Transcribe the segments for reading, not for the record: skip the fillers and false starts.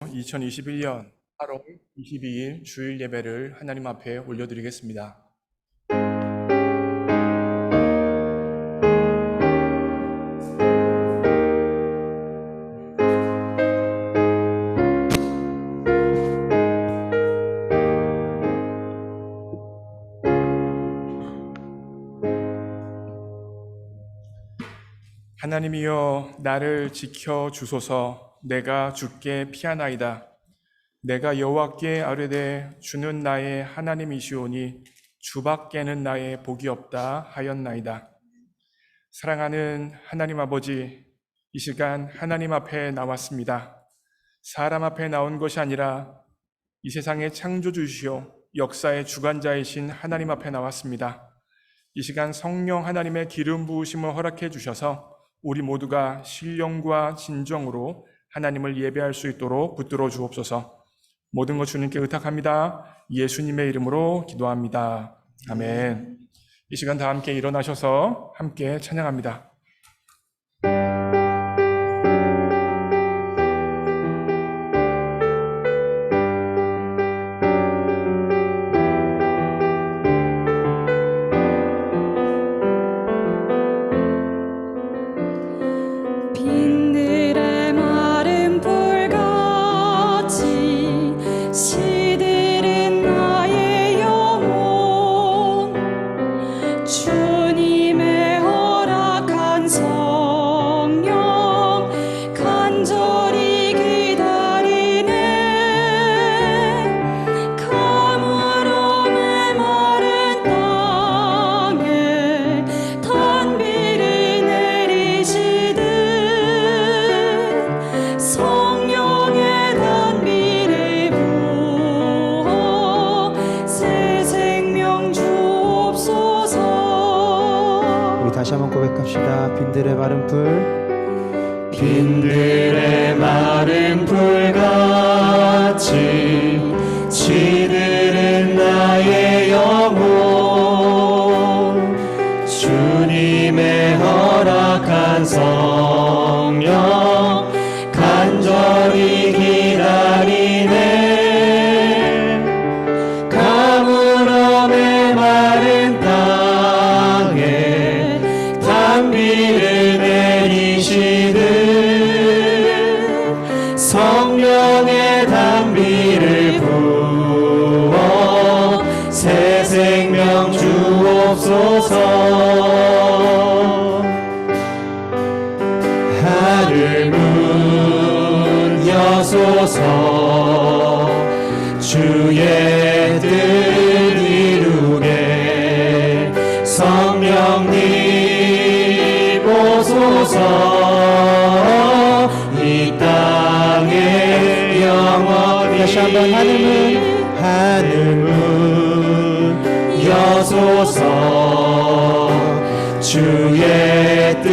2021년 8월 22일 주일 예배를 하나님 앞에 올려드리겠습니다. 하나님이여 나를 지켜 주소서. 내가 주께 피하나이다. 내가 여호와께 아뢰되 주는 나의 하나님이시오니 주밖에는 나의 복이 없다 하였나이다. 사랑하는 하나님 아버지, 이 시간 하나님 앞에 나왔습니다. 사람 앞에 나온 것이 아니라 이 세상의 창조주시오 역사의 주관자이신 하나님 앞에 나왔습니다. 이 시간 성령 하나님의 기름 부으심을 허락해 주셔서 우리 모두가 신령과 진정으로 하나님을 예배할 수 있도록 붙들어 주옵소서. 모든 것 주님께 의탁합니다. 예수님의 이름으로 기도합니다. 아멘. 이 시간 다 함께 일어나셔서 함께 찬양합니다. 다시 한번 고백합시다. 빈들의 마른 풀, 빈들의 마른 풀같이 시들은 나의 영혼, 주님의 허락한 성령 간절히 기다리네. 가물어 메마른 땅에 단비를 내리시듯 성령의 단비를 부어 새 생명 주옵소서. 하늘 문 여소서. 주의 뜻 이루게 성령님 오소서. 이 땅에 영원히 다시 한번 하늘문 여소서. 주의 뜻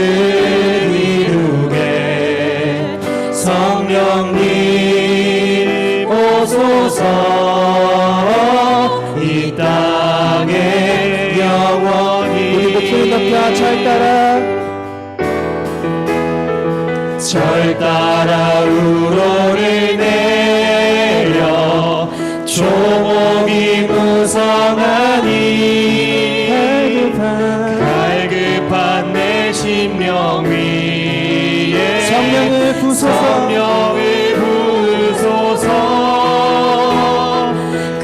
이루게 성령님 오소서. 이 땅에 영원히 우리 목소리 높여 절 따라 우로를 내려 조목이 무성하니 갈급한 내 심령 위에 성령을 부소서.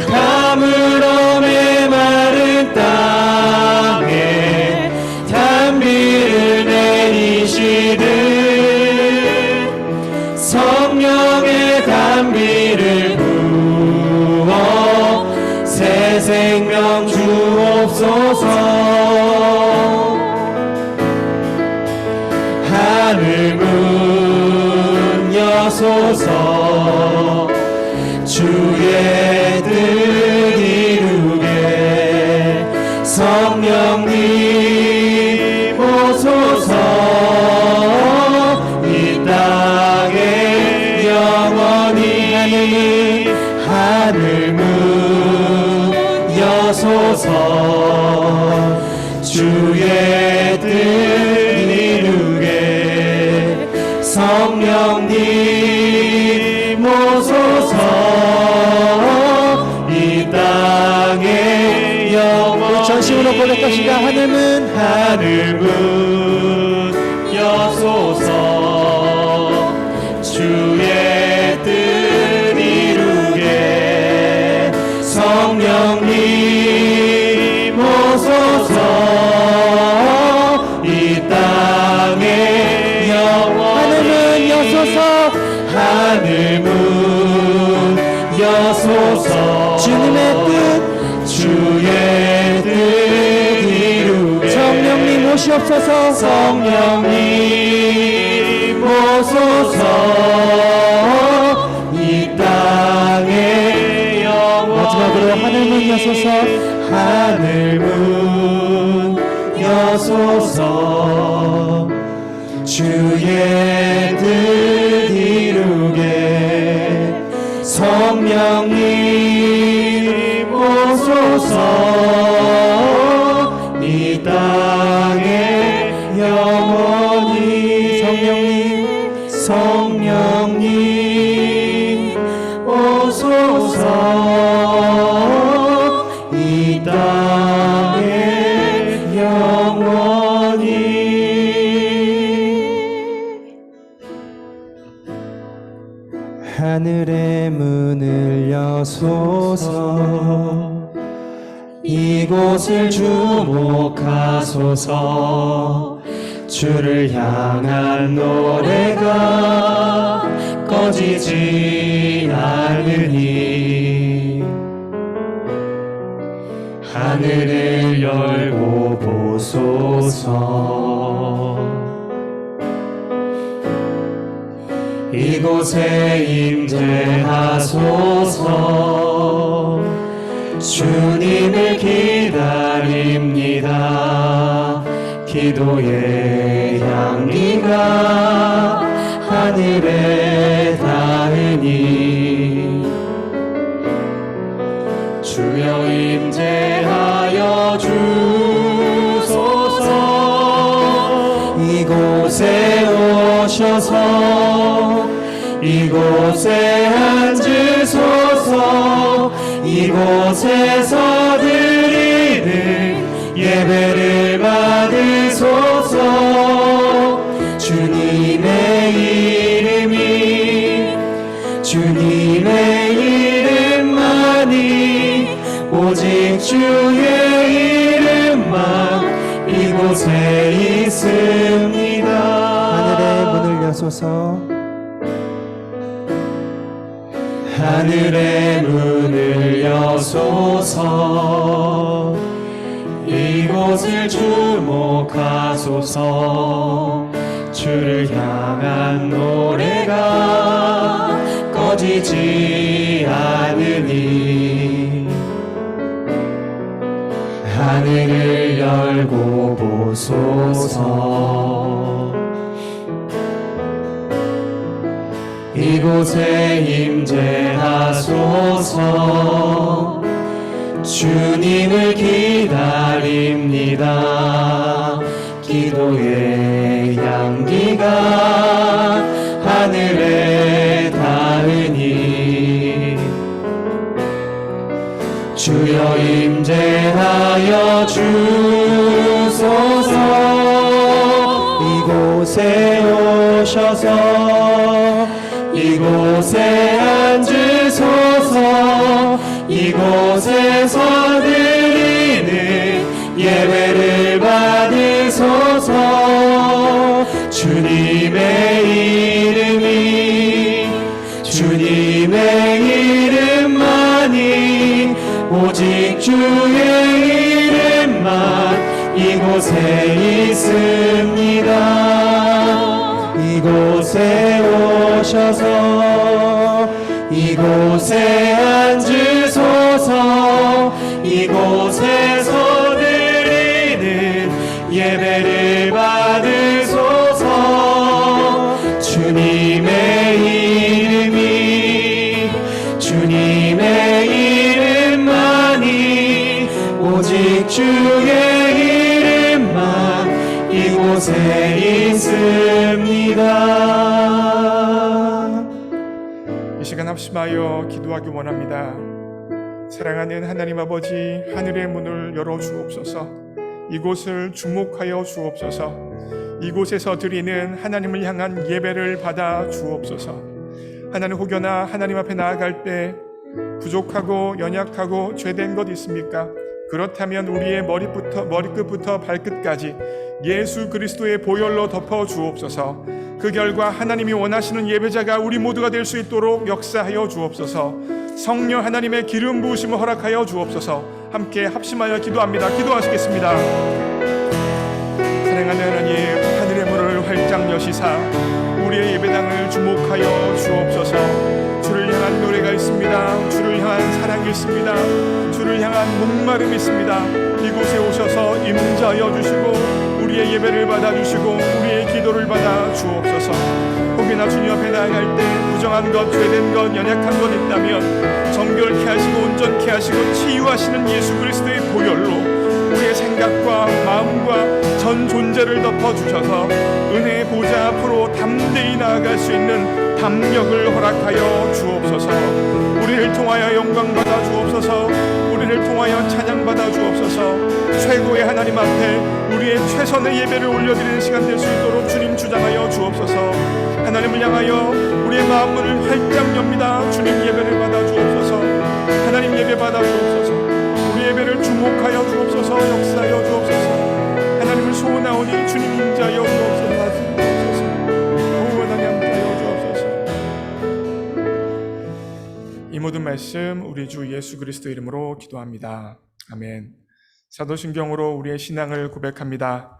가물어 메마른 땅에 단비를 내리시듯 성령의 단비를 부어 새 생명 주옵소서. 하늘 문 여소서. 주의 뜻 이루게 성령님 오소서. 이 땅에 영원히 하늘 문 여소서. 주의 뜻 이루게 성령님 임하소서. 이 땅에 영원히 전심으로 고백합시다. 하늘 문 여소서. 주의 뜻 이루게 성령님 오소서. 이 땅에 영원히 하늘 문 여소서. 주님의 뜻 주의 뜻 이루게 성령님 오시옵소서. 성령님 오소서. 이 땅에 영원히 마지막으로 하늘문 여소서. 하늘문 여소서. 주의 뜻 이루게 성령님 오소서. 이 땅에 영원히 성령님 오소서. 이 땅에 영원히. 하늘의 문을 여소서. 이곳을 주목하소서. 주를 향한 노래가 꺼지지 않으니 하늘을 열고 보소서. 이곳에 임재하소서. 주님을 기다립니다. 기도의 향기가 하늘에 닿으니 주여 임재하여 주소서. 이곳에 오셔서 이곳에 앉으소서. 이곳에서 드리는 예배를 받으소서. 주님의 이름만이 오직 주의 이름만 이곳에 있습니다. 하늘의 문을 여소서. 하늘의 문을 여소서. 이곳을 주목하소서. 주를 향한 노래가 꺼지지 않으니 하늘을 열고 보소서. 이곳에 임재하소서. 주님을 기다립니다. 기도의 향기가 하늘에 닿으니 주여 임재하여 주소서. 이곳에 오셔서 이곳에 앉으소서. 이곳에서 드리는 예배를 받으소서. 주님의 이름만이 오직 주의 이름만 이곳에 있습니다. 이곳에 오셔서 이곳에 앉으소서. 이곳에서 드리는 예배를 받으소서. 주님의 이름만이 오직 주의 이름만 이곳에 있습니다. 이 시간 말씀하여 기도하기 원합니다. 사랑하는 하나님 아버지, 하늘의 문을 열어 주옵소서. 이곳을 주목하여 주옵소서. 이곳에서 드리는 하나님을 향한 예배를 받아 주옵소서. 하나님, 혹여나 하나님 앞에 나아갈 때 부족하고 연약하고 죄된 것 있습니까? 그렇다면 우리의 머리끝부터 발끝까지 예수 그리스도의 보혈로 덮어 주옵소서. 그 결과 하나님이 원하시는 예배자가 우리 모두가 될 수 있도록 역사하여 주옵소서. 성령 하나님의 기름 부으심을 허락하여 주옵소서. 함께 합심하여 기도합니다. 기도하시겠습니다. 사랑하는 하나님, 하늘의 문을 활짝 여시사 우리의 예배당을 주목하여 주옵소서. 주를 향한 노래가 있습니다. 주를 향한 사랑이 있습니다. 주를 향한 목마름이 있습니다. 이곳에 오셔서 임자하여 주시고 우리의 예배를 받아주시고 우리의 기도를 받아 주옵소서. 혹여나 주님 앞에 나아갈 때 부정한 것, 죄된 것, 연약한 것 있다면 정결케 하시고 온전케 하시고 치유하시는 예수 그리스도의 보혈로 우리의 생각과 마음과 전 존재를 덮어주셔서 은혜의 보좌 앞으로 담대히 나아갈 수 있는 담력을 허락하여 주옵소서. 우리를 통하여 영광 받아 주옵소서. 우리를 통하여 찬양 받아 주옵소서. 최고의 하나님 앞에 우리의 최선의 예배를 올려드리는 시간 될 수 있도록 주님 주장하여 주옵소서. 하나님을 향하여 우리의 마음문을 활짝 엽니다. 주님 예배를 받아 주옵소서. 하나님 예배 받아 주옵소서. 우리 예배를 주목하여 주옵소서. 역사하여 주옵소서. 하나님을 소원하오니 주님 임자하여 주옵소서. 이 모든 말씀 우리 주 예수 그리스도 이름으로 기도합니다. 아멘. 사도신경으로 우리의 신앙을 고백합니다.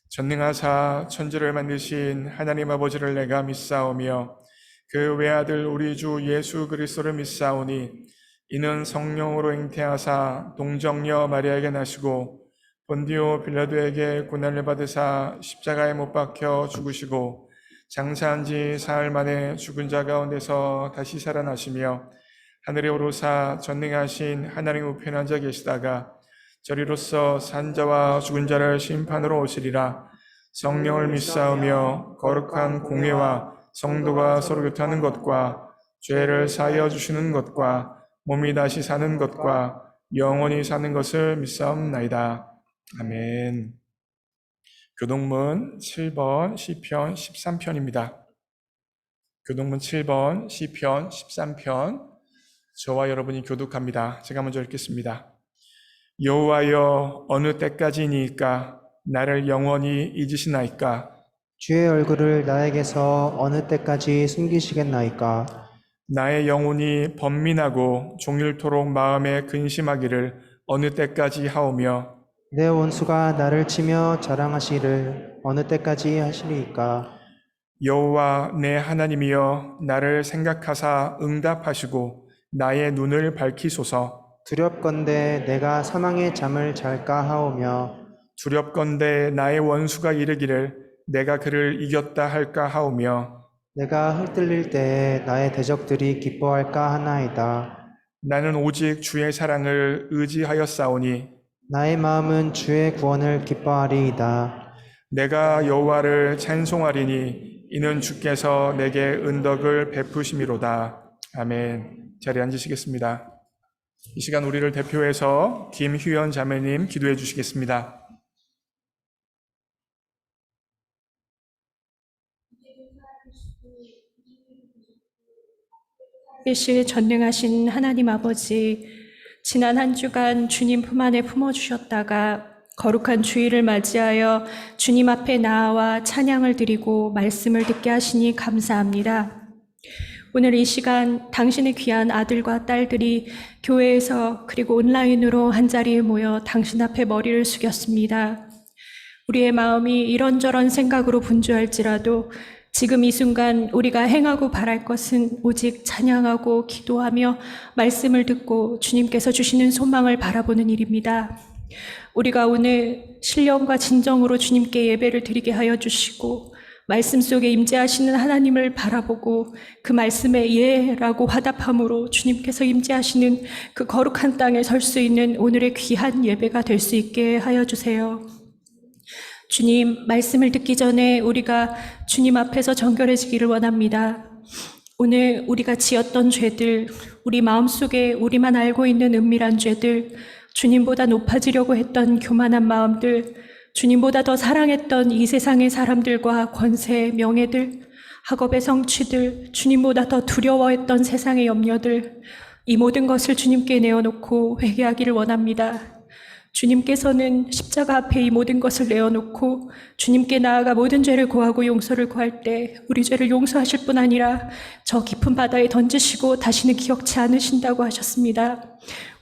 전능하사 천지를 만드신 하나님 아버지를 내가 믿사오며 그 외아들 우리 주 예수 그리스도를 믿사오니 이는 성령으로 잉태하사 동정녀 마리아에게 나시고 본디오 빌라도에게 고난을 받으사 십자가에 못 박혀 죽으시고 장사한 지 사흘 만에 죽은 자 가운데서 다시 살아나시며 하늘에 오르사 전능하신 하나님 우편에 앉아 계시다가 저리로서 산 자와 죽은 자를 심판으로 오시리라. 성령을 믿사오며 거룩한 공회와 성도가 서로 교통하는 것과 죄를 사하여 주시는 것과 몸이 다시 사는 것과 영원히 사는 것을 믿사옵나이다. 아멘. 교동문 7번 시편 13편입니다. 교동문 7번 시편 13편 저와 여러분이 교독합니다. 제가 먼저 읽겠습니다. 여호와여, 어느 때까지니까 나를 영원히 잊으시나이까? 주의 얼굴을 나에게서 어느 때까지 숨기시겠나이까? 나의 영혼이 번민하고 종일토록 마음에 근심하기를 어느 때까지 하오며 내 원수가 나를 치며 자랑하시기를 어느 때까지 하시리이까? 여호와 내 하나님이여, 나를 생각하사 응답하시고 나의 눈을 밝히소서. 두렵건대 내가 사망의 잠을 잘까 하오며 두렵건대 나의 원수가 이르기를 내가 그를 이겼다 할까 하오며 내가 흩날릴 때에 나의 대적들이 기뻐할까 하나이다. 나는 오직 주의 사랑을 의지하였사오니 나의 마음은 주의 구원을 기뻐하리이다. 내가 여호와를 찬송하리니 이는 주께서 내게 은덕을 베푸심이로다. 아멘. 자리에 앉으시겠습니다. 이 시간 우리를 대표해서 김휴연 자매님 기도해 주시겠습니다. 계시 전능하신 하나님 아버지, 지난 한 주간 주님 품 안에 품어주셨다가 거룩한 주일을 맞이하여 주님 앞에 나아와 찬양을 드리고 말씀을 듣게 하시니 감사합니다. 오늘 이 시간 당신의 귀한 아들과 딸들이 교회에서 그리고 온라인으로 한자리에 모여 당신 앞에 머리를 숙였습니다. 우리의 마음이 이런저런 생각으로 분주할지라도 지금 이 순간 우리가 행하고 바랄 것은 오직 찬양하고 기도하며 말씀을 듣고 주님께서 주시는 소망을 바라보는 일입니다. 우리가 오늘 신령과 진정으로 주님께 예배를 드리게 하여 주시고 말씀 속에 임재하시는 하나님을 바라보고 그 말씀에 예라고 화답함으로 주님께서 임재하시는 그 거룩한 땅에 설 수 있는 오늘의 귀한 예배가 될 수 있게 하여 주세요. 주님, 말씀을 듣기 전에 우리가 주님 앞에서 정결해지기를 원합니다. 오늘 우리가 지었던 죄들, 우리 마음속에 우리만 알고 있는 은밀한 죄들, 주님보다 높아지려고 했던 교만한 마음들, 주님보다 더 사랑했던 이 세상의 사람들과 권세, 명예들, 학업의 성취들, 주님보다 더 두려워했던 세상의 염려들, 이 모든 것을 주님께 내어놓고 회개하기를 원합니다. 주님께서는 십자가 앞에 이 모든 것을 내어놓고 주님께 나아가 모든 죄를 고하고 용서를 구할 때 우리 죄를 용서하실 뿐 아니라 저 깊은 바다에 던지시고 다시는 기억치 않으신다고 하셨습니다.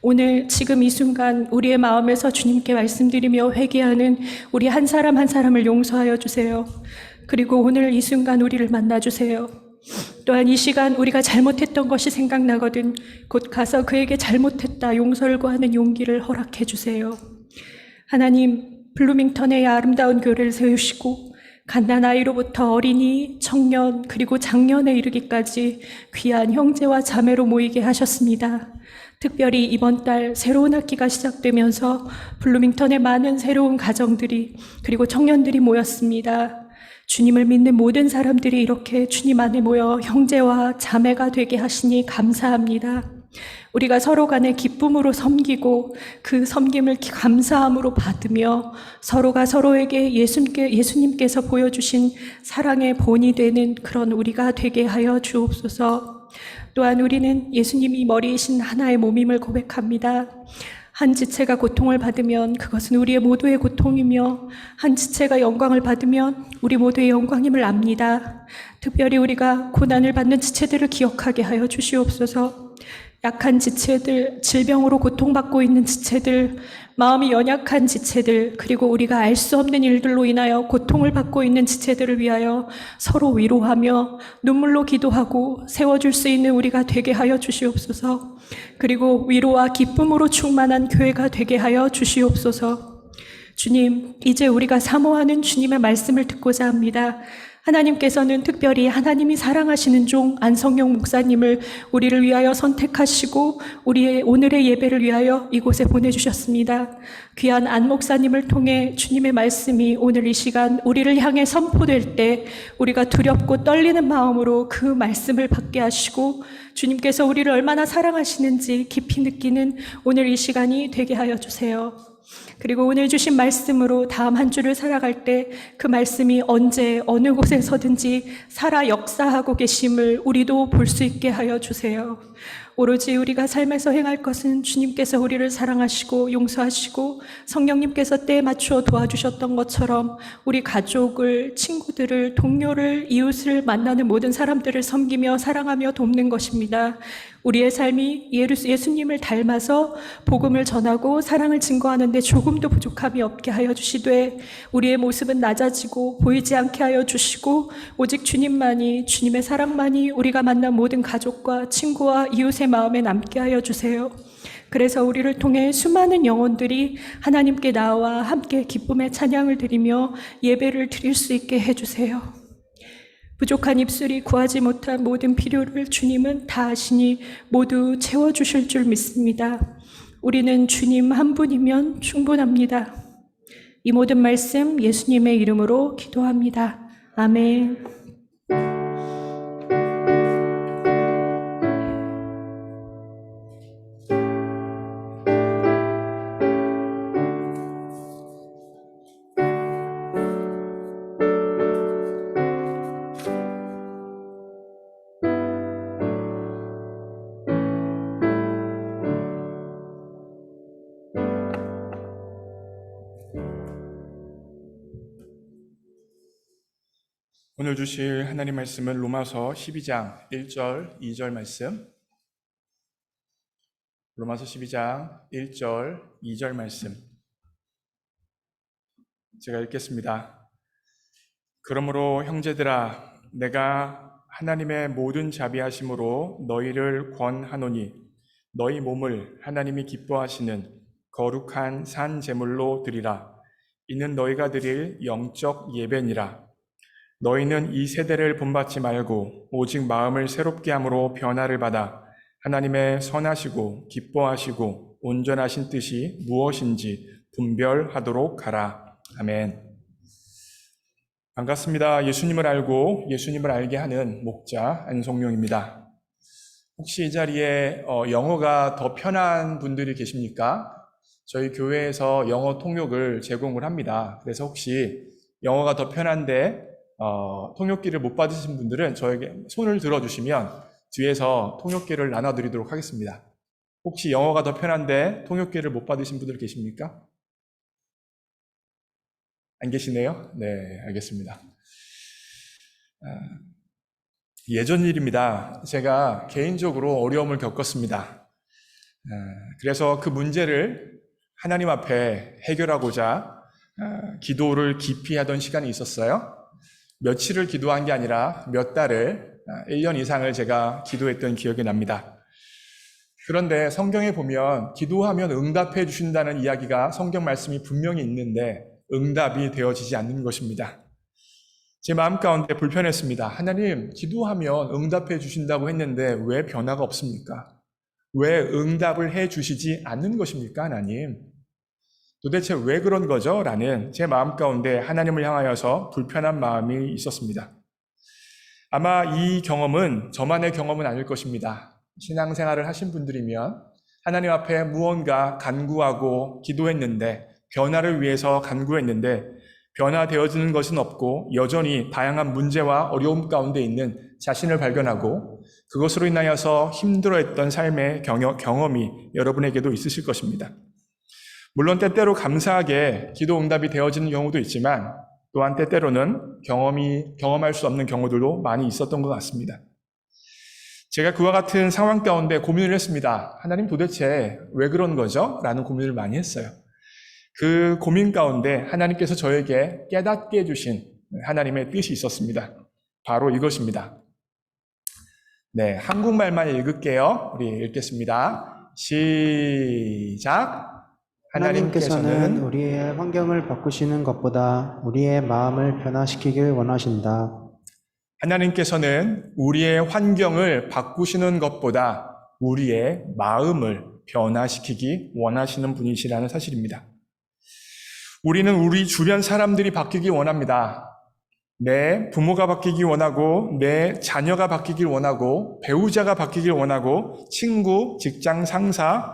오늘 지금 이 순간 우리의 마음에서 주님께 말씀드리며 회개하는 우리 한 사람 한 사람을 용서하여 주세요. 그리고 오늘 이 순간 우리를 만나주세요. 또한 이 시간 우리가 잘못했던 것이 생각나거든 곧 가서 그에게 잘못했다 용서를 구하는 용기를 허락해 주세요. 하나님, 블루밍턴의 아름다운 교회를 세우시고 갓난아이로부터 어린이, 청년, 그리고 장년에 이르기까지 귀한 형제와 자매로 모이게 하셨습니다. 특별히 이번 달 새로운 학기가 시작되면서 블루밍턴에 많은 새로운 가정들이 그리고 청년들이 모였습니다. 주님을 믿는 모든 사람들이 이렇게 주님 안에 모여 형제와 자매가 되게 하시니 감사합니다. 우리가 서로 간에 기쁨으로 섬기고 그 섬김을 감사함으로 받으며 서로가 서로에게 예수님께서 보여주신 사랑의 본이 되는 그런 우리가 되게 하여 주옵소서. 또한 우리는 예수님이 머리이신 하나의 몸임을 고백합니다. 한 지체가 고통을 받으면 그것은 우리의 모두의 고통이며 한 지체가 영광을 받으면 우리 모두의 영광임을 압니다. 특별히 우리가 고난을 받는 지체들을 기억하게 하여 주시옵소서. 약한 지체들, 질병으로 고통받고 있는 지체들, 마음이 연약한 지체들, 그리고 우리가 알 수 없는 일들로 인하여 고통을 받고 있는 지체들을 위하여 서로 위로하며 눈물로 기도하고 세워줄 수 있는 우리가 되게 하여 주시옵소서. 그리고 위로와 기쁨으로 충만한 교회가 되게 하여 주시옵소서. 주님, 이제 우리가 사모하는 주님의 말씀을 듣고자 합니다. 하나님께서는 특별히 하나님이 사랑하시는 종 안성용 목사님을 우리를 위하여 선택하시고 우리의 오늘의 예배를 위하여 이곳에 보내주셨습니다. 귀한 안 목사님을 통해 주님의 말씀이 오늘 이 시간 우리를 향해 선포될 때 우리가 두렵고 떨리는 마음으로 그 말씀을 받게 하시고 주님께서 우리를 얼마나 사랑하시는지 깊이 느끼는 오늘 이 시간이 되게 하여 주세요. 그리고 오늘 주신 말씀으로 다음 한 주를 살아갈 때 그 말씀이 언제 어느 곳에서든지 살아 역사하고 계심을 우리도 볼 수 있게 하여 주세요. 오로지 우리가 삶에서 행할 것은 주님께서 우리를 사랑하시고 용서하시고 성령님께서 때에 맞추어 도와주셨던 것처럼 우리 가족을, 친구들을, 동료를, 이웃을 만나는 모든 사람들을 섬기며 사랑하며 돕는 것입니다. 우리의 삶이 예수님을 닮아서 복음을 전하고 사랑을 증거하는 데 조금도 부족함이 없게 하여 주시되 우리의 모습은 낮아지고 보이지 않게 하여 주시고 오직 주님만이, 주님의 사랑만이 우리가 만난 모든 가족과 친구와 이웃의 마음에 남게 하여 주세요. 그래서 우리를 통해 수많은 영혼들이 하나님께 나와 함께 기쁨의 찬양을 드리며 예배를 드릴 수 있게 해주세요. 부족한 입술이 구하지 못한 모든 필요를 주님은 다 아시니 모두 채워주실 줄 믿습니다. 우리는 주님 한 분이면 충분합니다. 이 모든 말씀 예수님의 이름으로 기도합니다. 아멘. 오늘 주실 하나님 말씀은 로마서 12장 1절, 2절 말씀. 로마서 12장 1절, 2절 말씀. 제가 읽겠습니다. 그러므로 형제들아, 내가 하나님의 모든 자비하심으로 너희를 권하노니 너희 몸을 하나님이 기뻐하시는 거룩한 산 제물로 드리라. 이는 너희가 드릴 영적 예배니라. 너희는 이 세대를 본받지 말고 오직 마음을 새롭게 함으로 변화를 받아 하나님의 선하시고 기뻐하시고 온전하신 뜻이 무엇인지 분별하도록 하라. 아멘. 반갑습니다. 예수님을 알고 예수님을 알게 하는 목자 안성룡입니다. 혹시 이 자리에 영어가 더 편한 분들이 계십니까? 저희 교회에서 영어 통역을 제공을 합니다. 그래서 혹시 영어가 더 편한데 통역기를 못 받으신 분들은 저에게 손을 들어주시면 뒤에서 통역기를 나눠드리도록 하겠습니다. 혹시 영어가 더 편한데 통역기를 못 받으신 분들 계십니까? 안 계시네요? 네, 알겠습니다. 예전 일입니다. 제가 개인적으로 어려움을 겪었습니다. 그래서 그 문제를 하나님 앞에 해결하고자 기도를 깊이 하던 시간이 있었어요. 며칠을 기도한 게 아니라 몇 달을, 1년 이상을 제가 기도했던 기억이 납니다. 그런데 성경에 보면 기도하면 응답해 주신다는 이야기가 성경 말씀이 분명히 있는데 응답이 되어지지 않는 것입니다. 제 마음 가운데 불편했습니다. 하나님, 기도하면 응답해 주신다고 했는데 왜 변화가 없습니까? 왜 응답을 해 주시지 않는 것입니까, 하나님? 도대체 왜 그런 거죠? 라는 제 마음 가운데 하나님을 향하여서 불편한 마음이 있었습니다. 아마 이 경험은 저만의 경험은 아닐 것입니다. 신앙생활을 하신 분들이면 하나님 앞에 무언가 간구하고 기도했는데 변화를 위해서 간구했는데 변화되어지는 것은 없고 여전히 다양한 문제와 어려움 가운데 있는 자신을 발견하고 그것으로 인하여서 힘들어했던 삶의 경험이 여러분에게도 있으실 것입니다. 물론 때때로 감사하게 기도 응답이 되어지는 경우도 있지만 또한 때때로는 경험할 수 없는 경우들도 많이 있었던 것 같습니다. 제가 그와 같은 상황 가운데 고민을 했습니다. 하나님 도대체 왜 그런 거죠? 라는 고민을 많이 했어요. 그 고민 가운데 하나님께서 저에게 깨닫게 해주신 하나님의 뜻이 있었습니다. 바로 이것입니다. 네, 한국말만 읽을게요. 우리 읽겠습니다. 시작. 하나님께서는 우리의 환경을 바꾸시는 것보다 우리의 마음을 변화시키길 원하신다. 하나님께서는 우리의 환경을 바꾸시는 것보다 우리의 마음을 변화시키기 원하시는 분이시라는 사실입니다. 우리는 우리 주변 사람들이 바뀌기 원합니다. 내 부모가 바뀌기 원하고 내 자녀가 바뀌길 원하고 배우자가 바뀌길 원하고 친구, 직장 상사,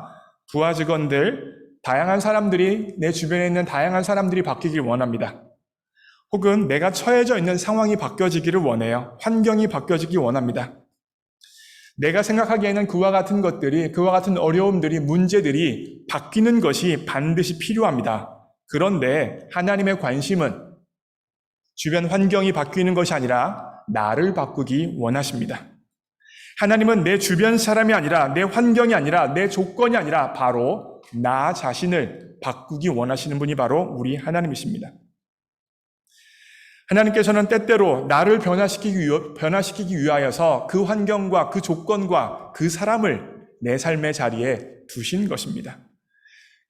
부하 직원들 다양한 사람들이 내 주변에 있는 다양한 사람들이 바뀌길 원합니다. 혹은 내가 처해져 있는 상황이 바뀌어지기를 원해요. 환경이 바뀌어지기 원합니다. 내가 생각하기에는 그와 같은 것들이, 그와 같은 어려움들이, 문제들이 바뀌는 것이 반드시 필요합니다. 그런데 하나님의 관심은 주변 환경이 바뀌는 것이 아니라 나를 바꾸기 원하십니다. 하나님은 내 주변 사람이 아니라 내 환경이 아니라 내 조건이 아니라 바로 나 자신을 바꾸기 원하시는 분이 바로 우리 하나님이십니다. 하나님께서는 때때로 나를 변화시키기 위하여서 그 환경과 그 조건과 그 사람을 내 삶의 자리에 두신 것입니다.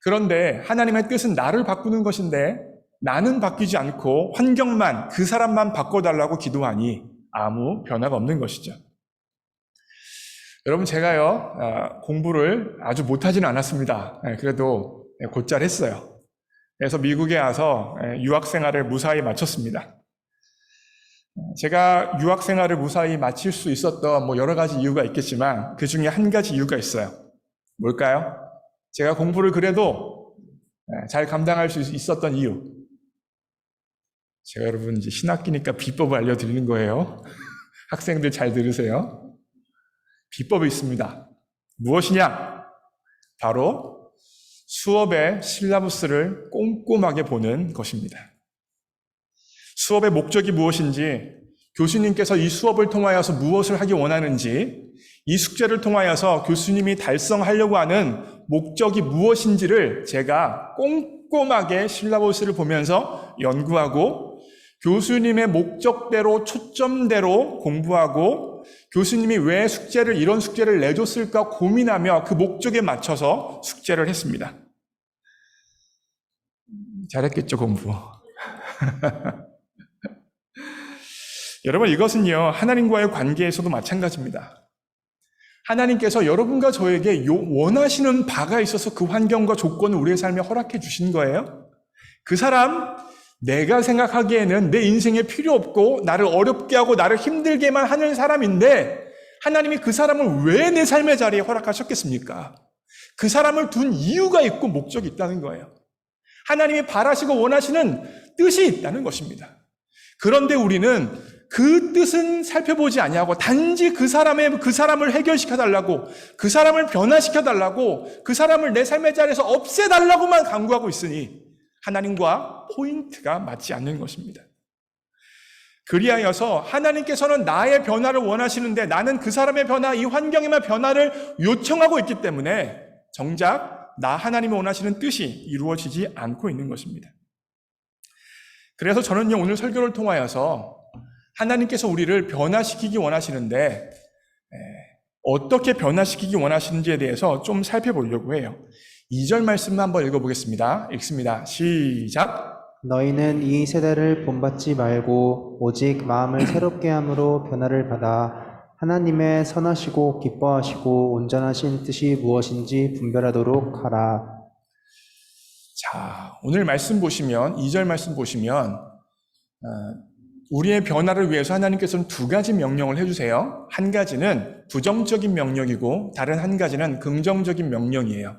그런데 하나님의 뜻은 나를 바꾸는 것인데 나는 바뀌지 않고 환경만, 그 사람만 바꿔달라고 기도하니 아무 변화가 없는 것이죠. 여러분, 제가요, 공부를 아주 못하지는 않았습니다. 그래도 곧잘 했어요. 그래서 미국에 와서 유학생활을 무사히 마쳤습니다. 제가 유학생활을 무사히 마칠 수 있었던 여러 가지 이유가 있겠지만 그 중에 한 가지 이유가 있어요. 뭘까요? 제가 공부를 그래도 잘 감당할 수 있었던 이유. 제가 여러분 이제 신학기니까 비법을 알려드리는 거예요. 학생들 잘 들으세요. 비법이 있습니다. 무엇이냐? 바로 수업의 실라부스를 꼼꼼하게 보는 것입니다. 수업의 목적이 무엇인지, 교수님께서 이 수업을 통하여서 무엇을 하기 원하는지, 이 숙제를 통하여서 교수님이 달성하려고 하는 목적이 무엇인지를 제가 꼼꼼하게 실라부스를 보면서 연구하고 교수님의 목적대로 초점대로 공부하고 교수님이 왜 이런 숙제를 내줬을까 고민하며 그 목적에 맞춰서 숙제를 했습니다. 잘했겠죠, 공부. 여러분, 이것은요, 하나님과의 관계에서도 마찬가지입니다. 하나님께서 여러분과 저에게 원하시는 바가 있어서 그 환경과 조건을 우리의 삶에 허락해 주신 거예요. 그 사람, 내가 생각하기에는 내 인생에 필요 없고 나를 어렵게 하고 나를 힘들게만 하는 사람인데 하나님이 그 사람을 왜 내 삶의 자리에 허락하셨겠습니까? 그 사람을 둔 이유가 있고 목적이 있다는 거예요. 하나님이 바라시고 원하시는 뜻이 있다는 것입니다. 그런데 우리는 그 뜻은 살펴보지 아니하고 단지 그 사람을 해결시켜 달라고, 그 사람을 변화시켜 달라고, 그 사람을 내 삶의 자리에서 없애 달라고만 간구하고 있으니 하나님과 포인트가 맞지 않는 것입니다. 그리하여서 하나님께서는 나의 변화를 원하시는데 나는 그 사람의 변화, 이 환경에만 변화를 요청하고 있기 때문에 정작 나 하나님이 원하시는 뜻이 이루어지지 않고 있는 것입니다. 그래서 저는요, 오늘 설교를 통하여서 하나님께서 우리를 변화시키기 원하시는데 어떻게 변화시키기 원하시는지에 대해서 좀 살펴보려고 해요. 2절 말씀만 한번 읽어보겠습니다. 읽습니다. 시작. 너희는 이 세대를 본받지 말고 오직 마음을 새롭게 함으로 변화를 받아 하나님의 선하시고 기뻐하시고 온전하신 뜻이 무엇인지 분별하도록 하라. 자, 오늘 말씀 보시면 2절 말씀 보시면 우리의 변화를 위해서 하나님께서는 두 가지 명령을 해주세요. 한 가지는 부정적인 명령이고 다른 한 가지는 긍정적인 명령이에요.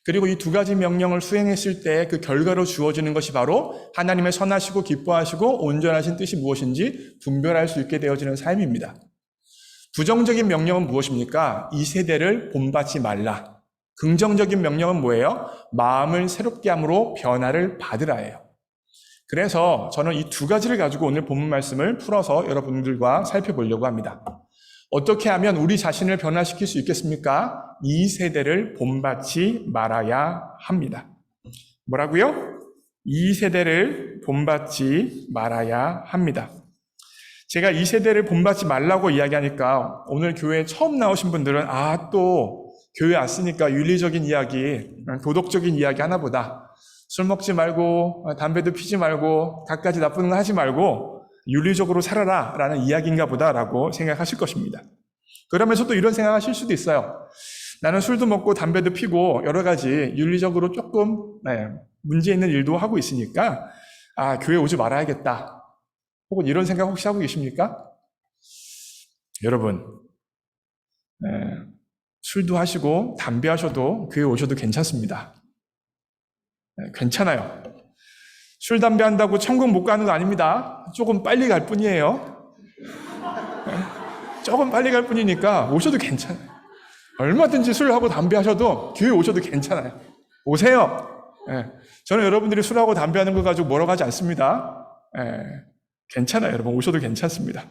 그리고 이 두 가지 명령을 수행했을 때 그 결과로 주어지는 것이 바로 하나님의 선하시고 기뻐하시고 온전하신 뜻이 무엇인지 분별할 수 있게 되어지는 삶입니다. 부정적인 명령은 무엇입니까? 이 세대를 본받지 말라. 긍정적인 명령은 뭐예요? 마음을 새롭게 함으로 변화를 받으라예요. 그래서 저는 이 두 가지를 가지고 오늘 본문 말씀을 풀어서 여러분들과 살펴보려고 합니다. 어떻게 하면 우리 자신을 변화시킬 수 있겠습니까? 이 세대를 본받지 말아야 합니다. 뭐라고요? 이 세대를 본받지 말아야 합니다. 제가 이 세대를 본받지 말라고 이야기하니까 오늘 교회에 처음 나오신 분들은 또 교회 왔으니까 윤리적인 이야기, 도덕적인 이야기 하나 보다. 술 먹지 말고 담배도 피지 말고 갖가지 나쁜 거 하지 말고 윤리적으로 살아라 라는 이야기인가 보다라고 생각하실 것입니다. 그러면서도 이런 생각하실 수도 있어요. 나는 술도 먹고 담배도 피고 여러 가지 윤리적으로 조금 문제 있는 일도 하고 있으니까 교회 오지 말아야겠다. 혹은 이런 생각 혹시 하고 계십니까? 여러분, 술도 하시고 담배 하셔도 교회 오셔도 괜찮습니다. 괜찮아요. 술, 담배 한다고 천국 못 가는 거 아닙니다. 조금 빨리 갈 뿐이에요. 조금 빨리 갈 뿐이니까 오셔도 괜찮아요. 얼마든지 술하고 담배 하셔도 교회 오셔도 괜찮아요. 오세요. 저는 여러분들이 술하고 담배 하는 거 가지고 뭐라고 하지 않습니다. 괜찮아요. 여러분 오셔도 괜찮습니다.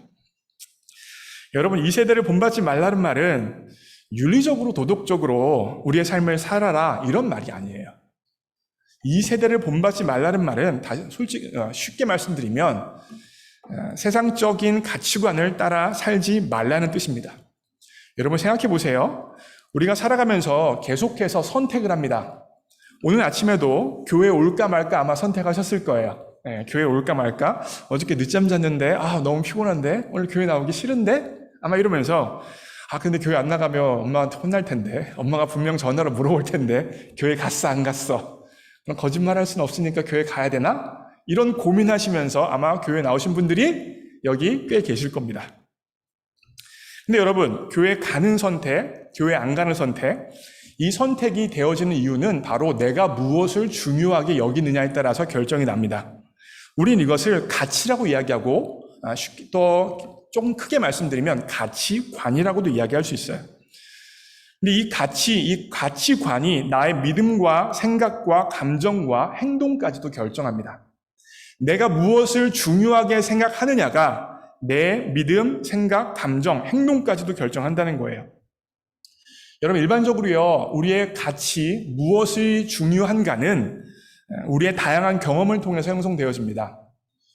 여러분 이 세대를 본받지 말라는 말은 윤리적으로 도덕적으로 우리의 삶을 살아라 이런 말이 아니에요. 이 세대를 본받지 말라는 말은 솔직히 쉽게 말씀드리면 세상적인 가치관을 따라 살지 말라는 뜻입니다. 여러분 생각해 보세요. 우리가 살아가면서 계속해서 선택을 합니다. 오늘 아침에도 교회 올까 말까 아마 선택하셨을 거예요. 교회 올까 말까? 어저께 늦잠 잤는데 너무 피곤한데? 오늘 교회 나오기 싫은데? 아마 이러면서 근데 교회 안 나가면 엄마한테 혼날 텐데 엄마가 분명 전화로 물어볼 텐데 교회 갔어 안 갔어? 그럼 거짓말할 수는 없으니까 교회 가야 되나? 이런 고민하시면서 아마 교회 나오신 분들이 여기 꽤 계실 겁니다. 근데 여러분 교회 가는 선택, 교회 안 가는 선택, 이 선택이 되어지는 이유는 바로 내가 무엇을 중요하게 여기느냐에 따라서 결정이 납니다. 우린 이것을 가치라고 이야기하고 또 조금 크게 말씀드리면 가치관이라고도 이야기할 수 있어요. 근데 이 가치관이 나의 믿음과 생각과 감정과 행동까지도 결정합니다. 내가 무엇을 중요하게 생각하느냐가 내 믿음, 생각, 감정, 행동까지도 결정한다는 거예요. 여러분 일반적으로요, 우리의 가치, 무엇이 중요한가는 우리의 다양한 경험을 통해서 형성되어집니다.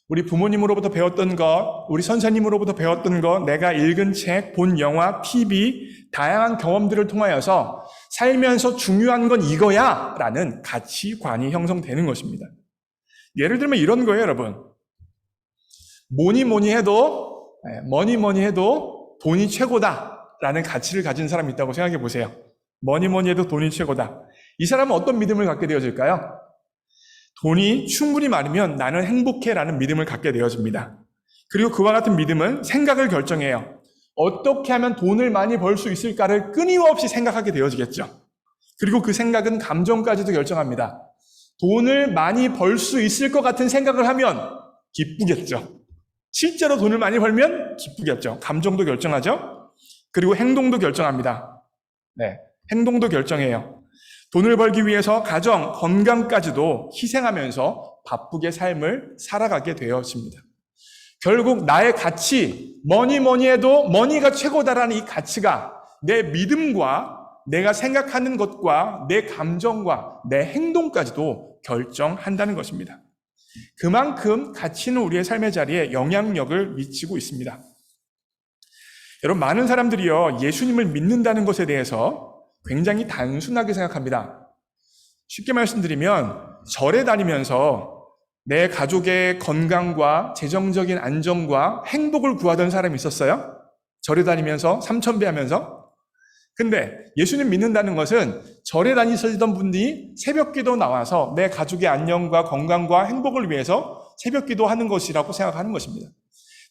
우리 부모님으로부터 배웠던 것, 우리 선생님으로부터 배웠던 것, 내가 읽은 책, 본 영화, TV, 다양한 경험들을 통하여서 살면서 중요한 건 이거야 라는 가치관이 형성되는 것입니다. 예를 들면 이런 거예요, 여러분. 뭐니 해도 돈이 최고다 라는 가치를 가진 사람이 있다고 생각해 보세요. 뭐니 해도 돈이 최고다. 이 사람은 어떤 믿음을 갖게 되어질까요? 돈이 충분히 많으면 나는 행복해라는 믿음을 갖게 되어집니다. 그리고 그와 같은 믿음은 생각을 결정해요. 어떻게 하면 돈을 많이 벌 수 있을까를 끊임없이 생각하게 되어지겠죠. 그리고 그 생각은 감정까지도 결정합니다. 돈을 많이 벌 수 있을 것 같은 생각을 하면 기쁘겠죠. 실제로 돈을 많이 벌면 기쁘겠죠. 감정도 결정하죠. 그리고 행동도 결정합니다. 네, 행동도 결정해요. 돈을 벌기 위해서 가정, 건강까지도 희생하면서 바쁘게 삶을 살아가게 되어집니다. 결국 나의 가치, 뭐니 해도 머니가 최고다라는 이 가치가 내 믿음과 내가 생각하는 것과 내 감정과 내 행동까지도 결정한다는 것입니다. 그만큼 가치는 우리의 삶의 자리에 영향력을 미치고 있습니다. 여러분, 많은 사람들이요, 예수님을 믿는다는 것에 대해서 굉장히 단순하게 생각합니다. 쉽게 말씀드리면 절에 다니면서 내 가족의 건강과 재정적인 안정과 행복을 구하던 사람이 있었어요. 절에 다니면서 삼천배 하면서. 근데 예수님 믿는다는 것은 절에 다니시던 분들이 새벽기도 나와서 내 가족의 안녕과 건강과 행복을 위해서 새벽기도 하는 것이라고 생각하는 것입니다.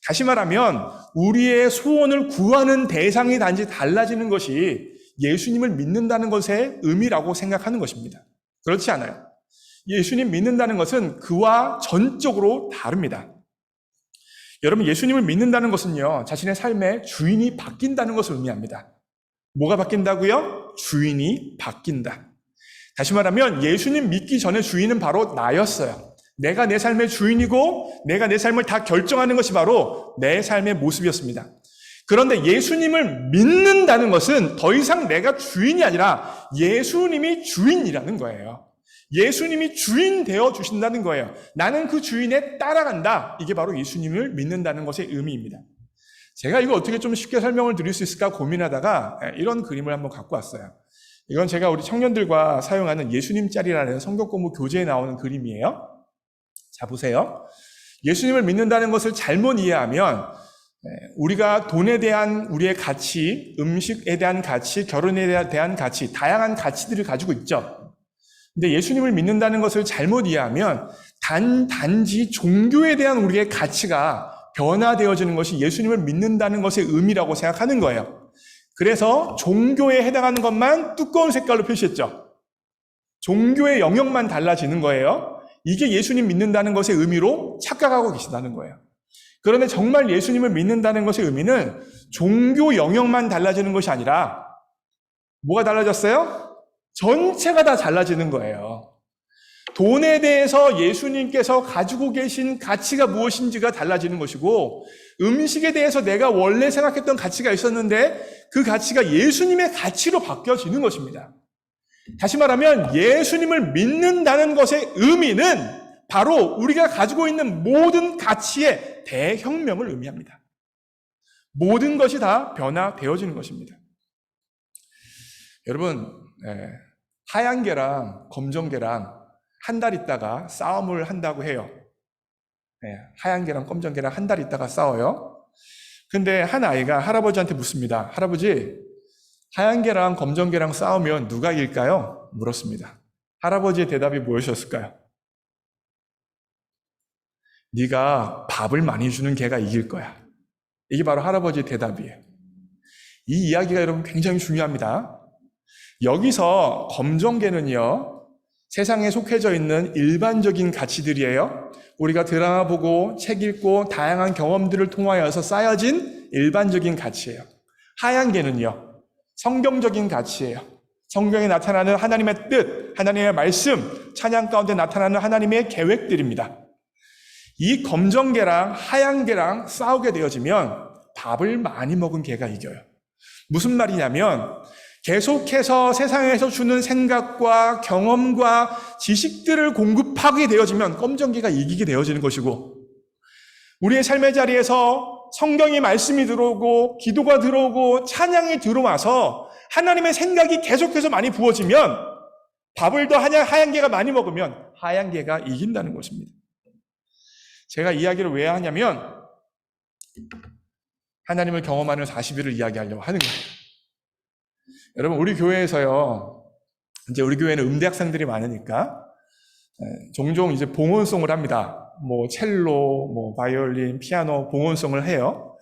다시 말하면 우리의 소원을 구하는 대상이 단지 달라지는 것이 예수님을 믿는다는 것의 의미라고 생각하는 것입니다. 그렇지 않아요. 예수님 믿는다는 것은 그와 전적으로 다릅니다. 여러분, 예수님을 믿는다는 것은요, 자신의 삶의 주인이 바뀐다는 것을 의미합니다. 뭐가 바뀐다고요? 주인이 바뀐다. 다시 말하면 예수님 믿기 전에 주인은 바로 나였어요. 내가 내 삶의 주인이고 내가 내 삶을 다 결정하는 것이 바로 내 삶의 모습이었습니다. 그런데 예수님을 믿는다는 것은 더 이상 내가 주인이 아니라 예수님이 주인이라는 거예요. 예수님이 주인 되어 주신다는 거예요. 나는 그 주인에 따라간다. 이게 바로 예수님을 믿는다는 것의 의미입니다. 제가 이거 어떻게 좀 쉽게 설명을 드릴 수 있을까 고민하다가 이런 그림을 한번 갖고 왔어요. 이건 제가 우리 청년들과 사용하는 예수님 짤이라는 성경 공부 교재에 나오는 그림이에요. 자, 보세요. 예수님을 믿는다는 것을 잘못 이해하면 우리가 돈에 대한 우리의 가치, 음식에 대한 가치, 결혼에 대한 가치, 다양한 가치들을 가지고 있죠. 근데 예수님을 믿는다는 것을 잘못 이해하면 단지 종교에 대한 우리의 가치가 변화되어지는 것이 예수님을 믿는다는 것의 의미라고 생각하는 거예요. 그래서 종교에 해당하는 것만 두꺼운 색깔로 표시했죠. 종교의 영역만 달라지는 거예요. 이게 예수님 믿는다는 것의 의미로 착각하고 계시다는 거예요. 그런데 정말 예수님을 믿는다는 것의 의미는 종교 영역만 달라지는 것이 아니라 뭐가 달라졌어요? 전체가 다 달라지는 거예요. 돈에 대해서 예수님께서 가지고 계신 가치가 무엇인지가 달라지는 것이고, 음식에 대해서 내가 원래 생각했던 가치가 있었는데 그 가치가 예수님의 가치로 바뀌어지는 것입니다. 다시 말하면 예수님을 믿는다는 것의 의미는 바로 우리가 가지고 있는 모든 가치의 대혁명을 의미합니다. 모든 것이 다 변화되어지는 것입니다. 여러분, 하얀 개랑 검정 개랑 한 달 있다가 싸움을 한다고 해요. 하얀 개랑 검정 개랑 한 달 있다가 싸워요. 근데 한 아이가 할아버지한테 묻습니다. 할아버지, 하얀 개랑 검정 개랑 싸우면 누가 이길까요? 물었습니다. 할아버지의 대답이 무엇이었을까요? 네가 밥을 많이 주는 개가 이길 거야. 이게 바로 할아버지의 대답이에요. 이 이야기가 여러분 굉장히 중요합니다. 여기서 검정 개는요, 세상에 속해져 있는 일반적인 가치들이에요. 우리가 드라마 보고 책 읽고 다양한 경험들을 통하여서 쌓여진 일반적인 가치예요. 하얀 개는요, 성경적인 가치예요. 성경에 나타나는 하나님의 뜻, 하나님의 말씀, 찬양 가운데 나타나는 하나님의 계획들입니다. 이 검정 개랑 하얀 개랑 싸우게 되어지면 밥을 많이 먹은 개가 이겨요. 무슨 말이냐면 계속해서 세상에서 주는 생각과 경험과 지식들을 공급하게 되어지면 검정개가 이기게 되어지는 것이고, 우리의 삶의 자리에서 성경의 말씀이 들어오고 기도가 들어오고 찬양이 들어와서 하나님의 생각이 계속해서 많이 부어지면 밥을 더 하얀 개가 많이 먹으면 하얀 개가 이긴다는 것입니다. 제가 이야기를 왜 하냐면 하나님을 경험하는 40일을 이야기하려고 하는 거예요. 여러분, 우리 교회에서요, 이제 우리 교회는 음대 학생들이 많으니까 종종 이제 봉헌송을 합니다. 뭐 첼로, 뭐 바이올린, 피아노 봉헌송을 해요.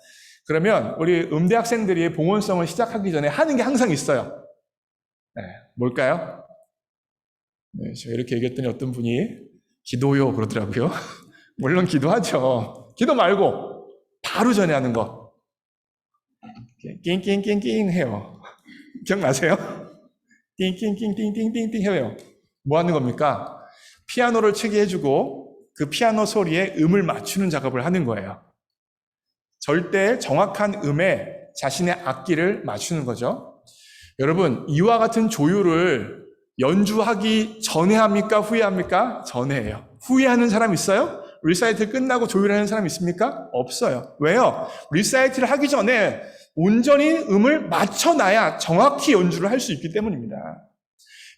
그러면 우리 음대 학생들이 봉헌송을 시작하기 전에 하는 게 항상 있어요. 뭘까요? 제가 이렇게 얘기했더니 어떤 분이 기도요 그러더라고요. 물론 기도하죠. 기도 말고 바로 전에 하는 거. 낑낑낑낑 해요. 기억나세요? 띵띵띵띵띵띵띵 해요. 뭐 하는 겁니까? 피아노를 치게 해주고 그 피아노 소리에 음을 맞추는 작업을 하는 거예요. 절대 정확한 음에 자신의 악기를 맞추는 거죠. 여러분, 이와 같은 조율을 연주하기 전에 합니까? 후에 합니까? 전에 해요. 후회하는 사람 있어요? 리사이틀 끝나고 조율하는 사람 있습니까? 없어요. 왜요? 리사이틀을 하기 전에 온전히 음을 맞춰놔야 정확히 연주를 할 수 있기 때문입니다.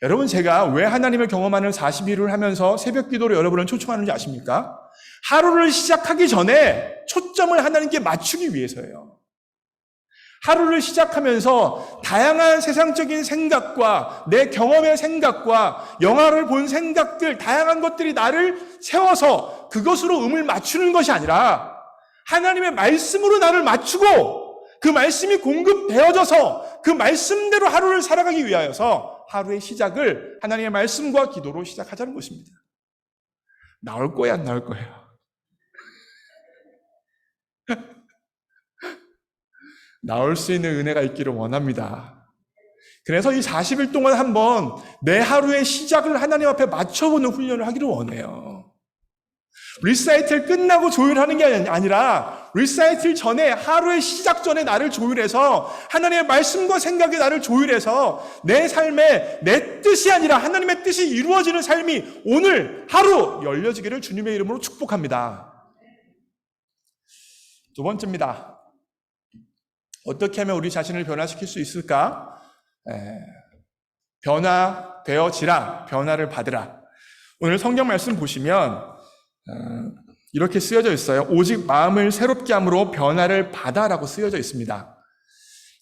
여러분, 제가 왜 하나님을 경험하는 40일을 하면서 새벽 기도로 여러분을 초청하는지 아십니까? 하루를 시작하기 전에 초점을 하나님께 맞추기 위해서예요. 하루를 시작하면서 다양한 세상적인 생각과 내 경험의 생각과 영화를 본 생각들, 다양한 것들이 나를 세워서 그것으로 음을 맞추는 것이 아니라 하나님의 말씀으로 나를 맞추고 그 말씀이 공급되어져서 그 말씀대로 하루를 살아가기 위하여서 하루의 시작을 하나님의 말씀과 기도로 시작하자는 것입니다. 나올 거야, 안 나올 거예요? 나올 수 있는 은혜가 있기를 원합니다. 그래서 이 40일 동안 한번 내 하루의 시작을 하나님 앞에 맞춰보는 훈련을 하기를 원해요. 리사이틀 끝나고 조율하는 게 아니라 리사이틀 전에 하루의 시작 전에 나를 조율해서 하나님의 말씀과 생각에 나를 조율해서 내 삶에 내 뜻이 아니라 하나님의 뜻이 이루어지는 삶이 오늘 하루 열려지기를 주님의 이름으로 축복합니다. 두 번째입니다. 어떻게 하면 우리 자신을 변화시킬 수 있을까? 변화되어지라, 변화를 받으라. 오늘 성경 말씀 보시면 이렇게 쓰여져 있어요. 오직 마음을 새롭게 함으로 변화를 받아라고 쓰여져 있습니다.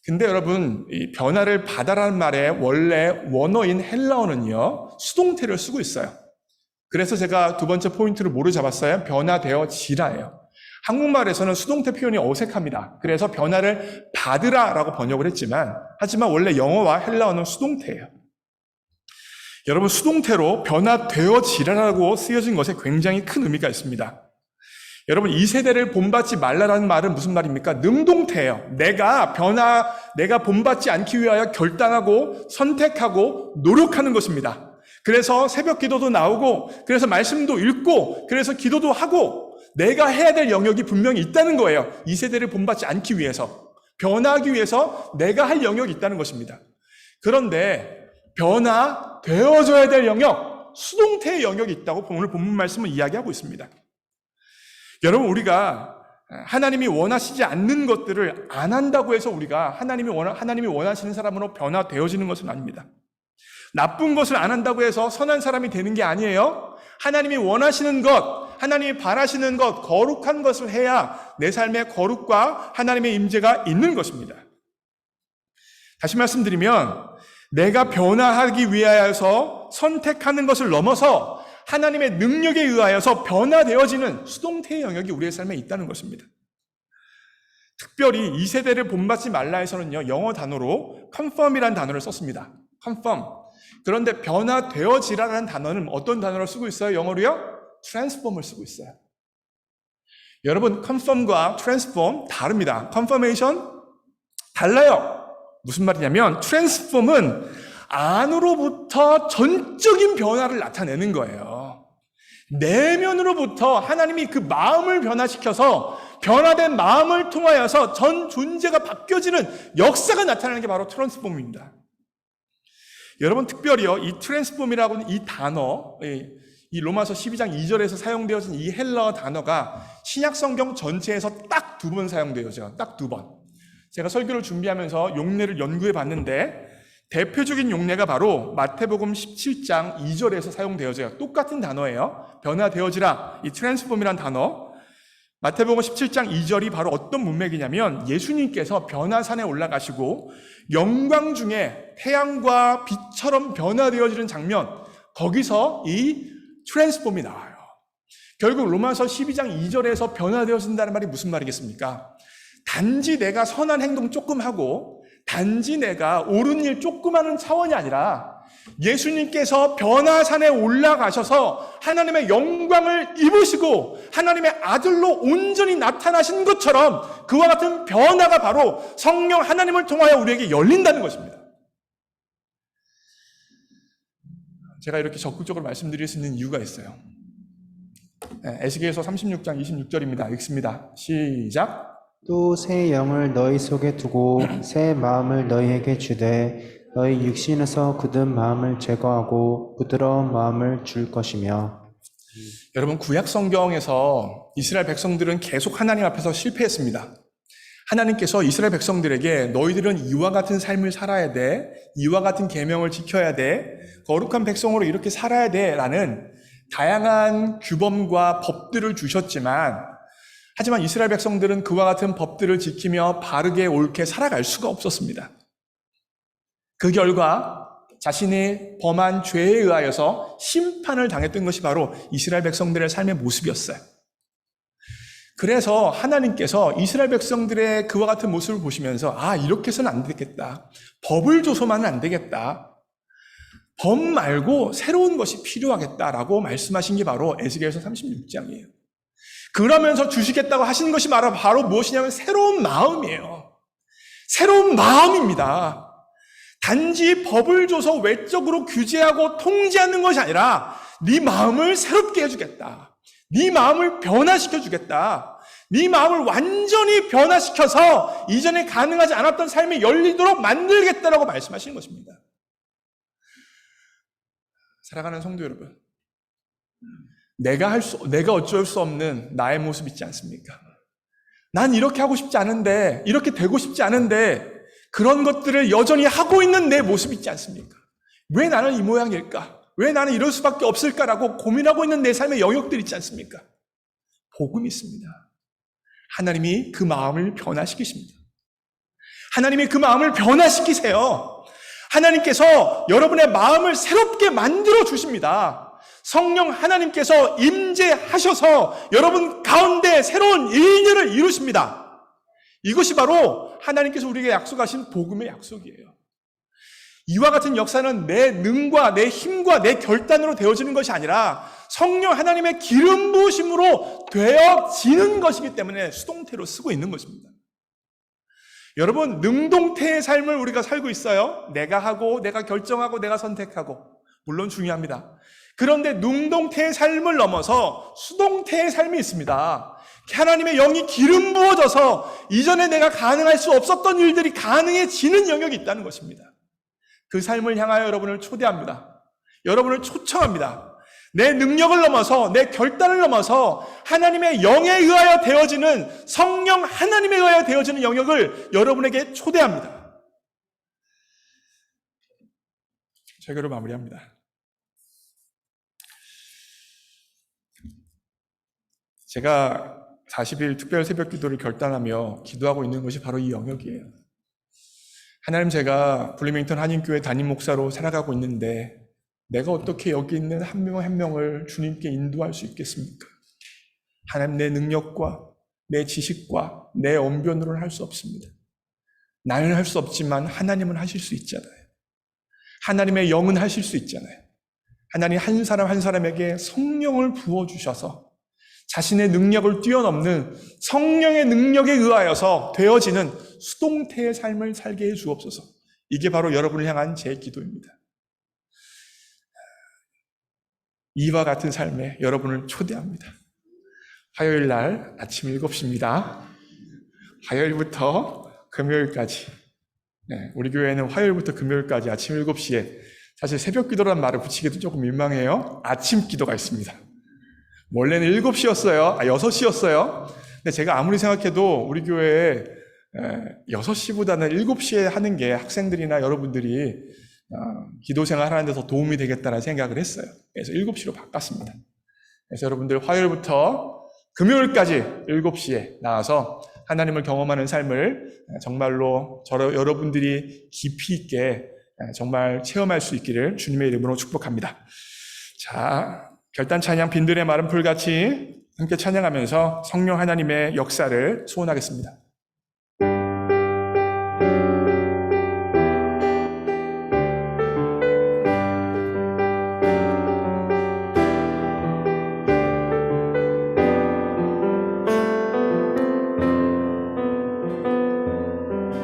근데 여러분, 이 변화를 받아라는 말의 원래 원어인 헬라어는요, 수동태를 쓰고 있어요. 그래서 제가 두 번째 포인트를 뭐로 잡았어요? 변화되어지라예요. 한국말에서는 수동태 표현이 어색합니다. 그래서 변화를 받으라라고 번역을 했지만, 하지만 원래 영어와 헬라어는 수동태예요. 여러분, 수동태로 변화되어지라라고 쓰여진 것에 굉장히 큰 의미가 있습니다. 여러분, 이 세대를 본받지 말라라는 말은 무슨 말입니까? 능동태예요. 내가 본받지 않기 위하여 결단하고 선택하고 노력하는 것입니다. 그래서 새벽 기도도 나오고, 그래서 말씀도 읽고, 그래서 기도도 하고, 내가 해야 될 영역이 분명히 있다는 거예요. 이 세대를 본받지 않기 위해서, 변화하기 위해서 내가 할 영역이 있다는 것입니다. 그런데 변화되어져야 될 영역, 수동태의 영역이 있다고 오늘 본문 말씀은 이야기하고 있습니다. 여러분, 우리가 하나님이 원하시지 않는 것들을 안 한다고 해서 우리가 하나님이 원하시는 사람으로 변화되어지는 것은 아닙니다. 나쁜 것을 안 한다고 해서 선한 사람이 되는 게 아니에요. 하나님이 원하시는 것, 하나님이 바라시는 것, 거룩한 것을 해야 내 삶에 거룩과 하나님의 임재가 있는 것입니다. 다시 말씀드리면 내가 변화하기 위하여서 선택하는 것을 넘어서 하나님의 능력에 의하여서 변화되어지는 수동태의 영역이 우리의 삶에 있다는 것입니다. 특별히 이 세대를 본받지 말라 해서는요, 영어 단어로 confirm이라는 단어를 썼습니다. confirm. 그런데 변화되어지라는 단어는 어떤 단어를 쓰고 있어요? 영어로요? transform을 쓰고 있어요. 여러분, confirm과 transform 다릅니다. confirmation 달라요. 무슨 말이냐면 transform은 안으로부터 전적인 변화를 나타내는 거예요. 내면으로부터 하나님이 그 마음을 변화시켜서 변화된 마음을 통하여서 전 존재가 바뀌어지는 역사가 나타나는 게 바로 트랜스폼입니다. 여러분, 특별히요, 이 트랜스폼이라고 하는 이 단어, 이 로마서 12장 2절에서 사용되어진 이 헬라어 단어가 신약 성경 전체에서 딱 2번 사용되어져요. 딱 2번. 제가 설교를 준비하면서 용례를 연구해 봤는데 대표적인 용례가 바로 마태복음 17장 2절에서 사용되어져요. 똑같은 단어예요. 변화되어지라, 이 트랜스폼이란 단어. 마태복음 17장 2절이 바로 어떤 문맥이냐면 예수님께서 변화산에 올라가시고 영광 중에 태양과 빛처럼 변화되어지는 장면, 거기서 이 트랜스폼이 나와요. 결국 로마서 12장 2절에서 변화되어진다는 말이 무슨 말이겠습니까? 단지 내가 선한 행동 조금 하고 단지 내가 옳은 일 조금 하는 차원이 아니라 예수님께서 변화산에 올라가셔서 하나님의 영광을 입으시고 하나님의 아들로 온전히 나타나신 것처럼 그와 같은 변화가 바로 성령 하나님을 통하여 우리에게 열린다는 것입니다. 제가 이렇게 적극적으로 말씀드릴 수 있는 이유가 있어요. 에스겔서 36장 26절입니다. 읽습니다. 시작. 또 새 영을 너희 속에 두고 새 마음을 너희에게 주되 너희 육신에서 굳은 마음을 제거하고 부드러운 마음을 줄 것이며. 여러분, 구약 성경에서 이스라엘 백성들은 계속 하나님 앞에서 실패했습니다. 하나님께서 이스라엘 백성들에게 너희들은 이와 같은 삶을 살아야 돼, 이와 같은 계명을 지켜야 돼, 거룩한 백성으로 이렇게 살아야 돼 라는 다양한 규범과 법들을 주셨지만, 하지만 이스라엘 백성들은 그와 같은 법들을 지키며 바르게 옳게 살아갈 수가 없었습니다. 그 결과 자신의 범한 죄에 의하여서 심판을 당했던 것이 바로 이스라엘 백성들의 삶의 모습이었어요. 그래서 하나님께서 이스라엘 백성들의 그와 같은 모습을 보시면서 이렇게 해서는 안 되겠다. 법을 줘서만은 안 되겠다. 법 말고 새로운 것이 필요하겠다라고 말씀하신 게 바로 에스겔서 36장이에요. 그러면서 주시겠다고 하신 것이 바로 무엇이냐면 새로운 마음이에요. 새로운 마음입니다. 단지 법을 줘서 외적으로 규제하고 통제하는 것이 아니라 네 마음을 새롭게 해주겠다. 네 마음을 변화시켜주겠다. 네 마음을 완전히 변화시켜서 이전에 가능하지 않았던 삶이 열리도록 만들겠다라고 말씀하시는 것입니다. 사랑하는 성도 여러분, 내가 어쩔 수 없는 나의 모습 있지 않습니까? 난 이렇게 하고 싶지 않은데, 이렇게 되고 싶지 않은데 그런 것들을 여전히 하고 있는 내 모습 있지 않습니까? 왜 나는 이 모양일까? 왜 나는 이럴 수밖에 없을까라고 고민하고 있는 내 삶의 영역들 있지 않습니까? 복음이 있습니다. 하나님이 그 마음을 변화시키십니다. 하나님이 그 마음을 변화시키세요. 하나님께서 여러분의 마음을 새롭게 만들어 주십니다. 성령 하나님께서 임재하셔서 여러분 가운데 새로운 일들을 이루십니다. 이것이 바로 하나님께서 우리에게 약속하신 복음의 약속이에요. 이와 같은 역사는 내 능과 내 힘과 내 결단으로 되어지는 것이 아니라 성령 하나님의 기름 부으심으로 되어지는 것이기 때문에 수동태로 쓰고 있는 것입니다. 여러분, 능동태의 삶을 우리가 살고 있어요. 내가 하고 내가 결정하고 내가 선택하고 물론 중요합니다. 그런데 능동태의 삶을 넘어서 수동태의 삶이 있습니다. 하나님의 영이 기름 부어져서 이전에 내가 가능할 수 없었던 일들이 가능해지는 영역이 있다는 것입니다. 그 삶을 향하여 여러분을 초대합니다. 여러분을 초청합니다. 내 능력을 넘어서 내 결단을 넘어서 하나님의 영에 의하여 되어지는 성령 하나님에 의하여 되어지는 영역을 여러분에게 초대합니다. 설교를 마무리합니다. 제가 40일 특별 새벽 기도를 결단하며 기도하고 있는 것이 바로 이 영역이에요. 하나님, 제가 블리밍턴 한인교회 담임 목사로 살아가고 있는데 내가 어떻게 여기 있는 한 명 한 명을 주님께 인도할 수 있겠습니까? 하나님, 내 능력과 내 지식과 내 언변으로는 할 수 없습니다. 나는 할 수 없지만 하나님은 하실 수 있잖아요. 하나님의 영은 하실 수 있잖아요. 하나님 한 사람 한 사람에게 성령을 부어주셔서 자신의 능력을 뛰어넘는 성령의 능력에 의하여서 되어지는 수동태의 삶을 살게 해 주옵소서. 이게 바로 여러분을 향한 제 기도입니다. 이와 같은 삶에 여러분을 초대합니다. 화요일 날 아침 7시입니다. 화요일부터 금요일까지, 우리 교회는 화요일부터 금요일까지 아침 7시에, 사실 새벽 기도라는 말을 붙이기도 조금 민망해요. 아침 기도가 있습니다. 원래는 7시였어요. 6시였어요. 근데 제가 아무리 생각해도 우리 교회에 6시보다는 7시에 하는 게 학생들이나 여러분들이 기도 생활하는 데 더 도움이 되겠다는 생각을 했어요. 그래서 7시로 바꿨습니다. 그래서 여러분들 화요일부터 금요일까지 7시에 나와서 하나님을 경험하는 삶을 정말로 여러분들이 깊이 있게 정말 체험할 수 있기를 주님의 이름으로 축복합니다. 자, 결단 찬양 빈들의 마른 불같이 함께 찬양하면서 성령 하나님의 역사를 소원하겠습니다.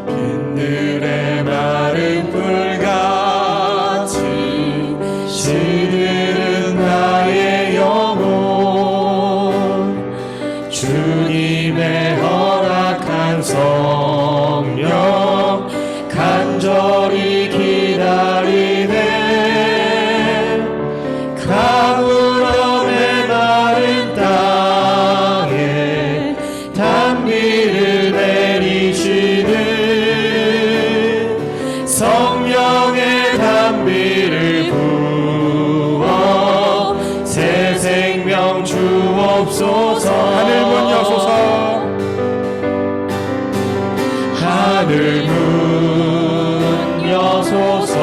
빈들의 마른 불같이 시드는 나의 영혼 주님의 허락한 성령 간절히 기다리네 가물어 메마른 땅에 단비를 내리시는 성령의 단비를 부어 새 생명 주옵소서. 하늘 문 여소서. 하늘 문 여소서.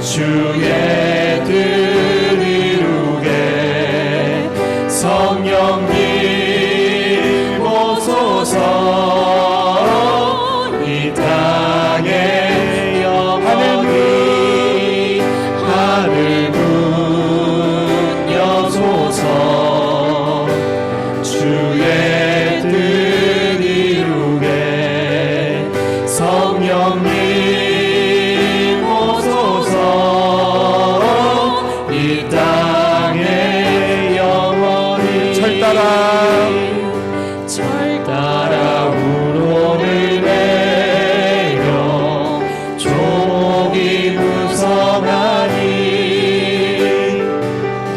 주의 뜻 이루게 성령님 오소서. 이 땅에 영원히 하늘 문 여소서. 주의 뜻 이루게 성령님 오소서. 이 땅에 영원히 절 따라 우로를 내려 종이 무성하니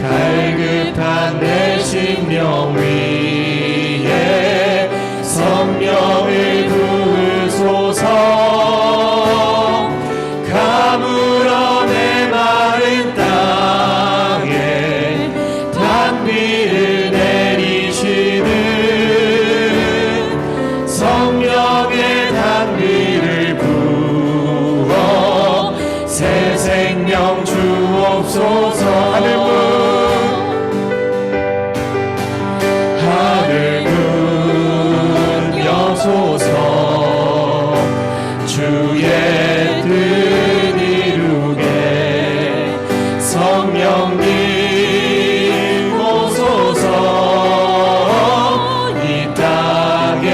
갈급한 내 심령 위에 성령을 부으소서. 가물어 메마른 땅에 단비를 내리시는 성령의 단비를 부어 새 생명 주옵소서. 하늘 문 여소서. 주의 뜻 이루게 성령님 오소서. 이 땅에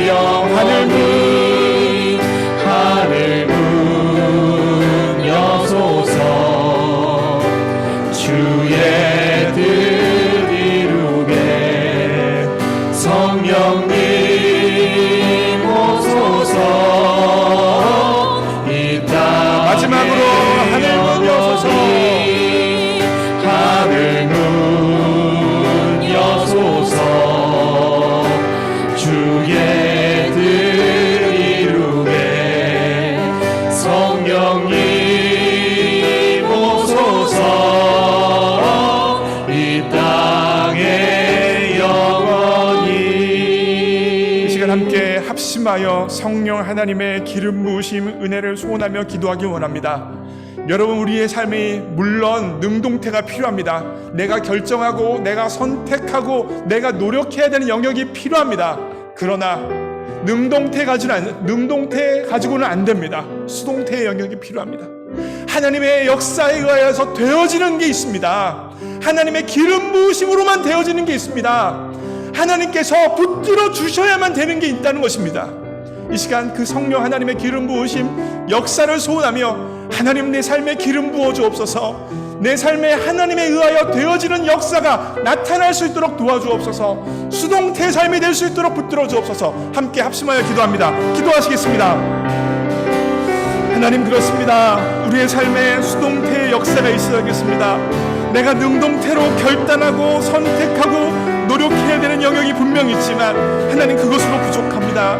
영원히 하늘 문 여소서. 주의 뜻 이루게 성령님 오소서. 이 땅에 마지막으로 하늘 문 여소서. 하늘 문 여소서. 주의 뜻 이루게 성령님 오소서. 이 땅에 영원히. 이 시간 함께 합심하여 성령 하나님의 기름 부으심 은혜를 소원하며 기도하기 원합니다. 여러분, 우리의 삶이 물론 능동태가 필요합니다. 내가 결정하고 내가 선택하고 내가 노력해야 되는 영역이 필요합니다. 그러나 능동태 가지고는 안 됩니다. 수동태의 영역이 필요합니다. 하나님의 역사에 의하여서 되어지는 게 있습니다. 하나님의 기름 부으심으로만 되어지는 게 있습니다. 하나님께서 붙들어 주셔야만 되는 게 있다는 것입니다. 이 시간 그 성령 하나님의 기름 부으심 역사를 소원하며 하나님, 내 삶에 기름 부어 주옵소서. 내 삶에 하나님에 의하여 되어지는 역사가 나타날 수 있도록 도와주옵소서. 수동태의 삶이 될 수 있도록 붙들어 주옵소서. 함께 합심하여 기도합니다. 기도하시겠습니다. 하나님, 그렇습니다. 우리의 삶에 수동태의 역사가 있어야겠습니다. 내가 능동태로 결단하고 선택하고 노력해야 되는 영역이 분명히 있지만 하나님, 그것으로 부족합니다.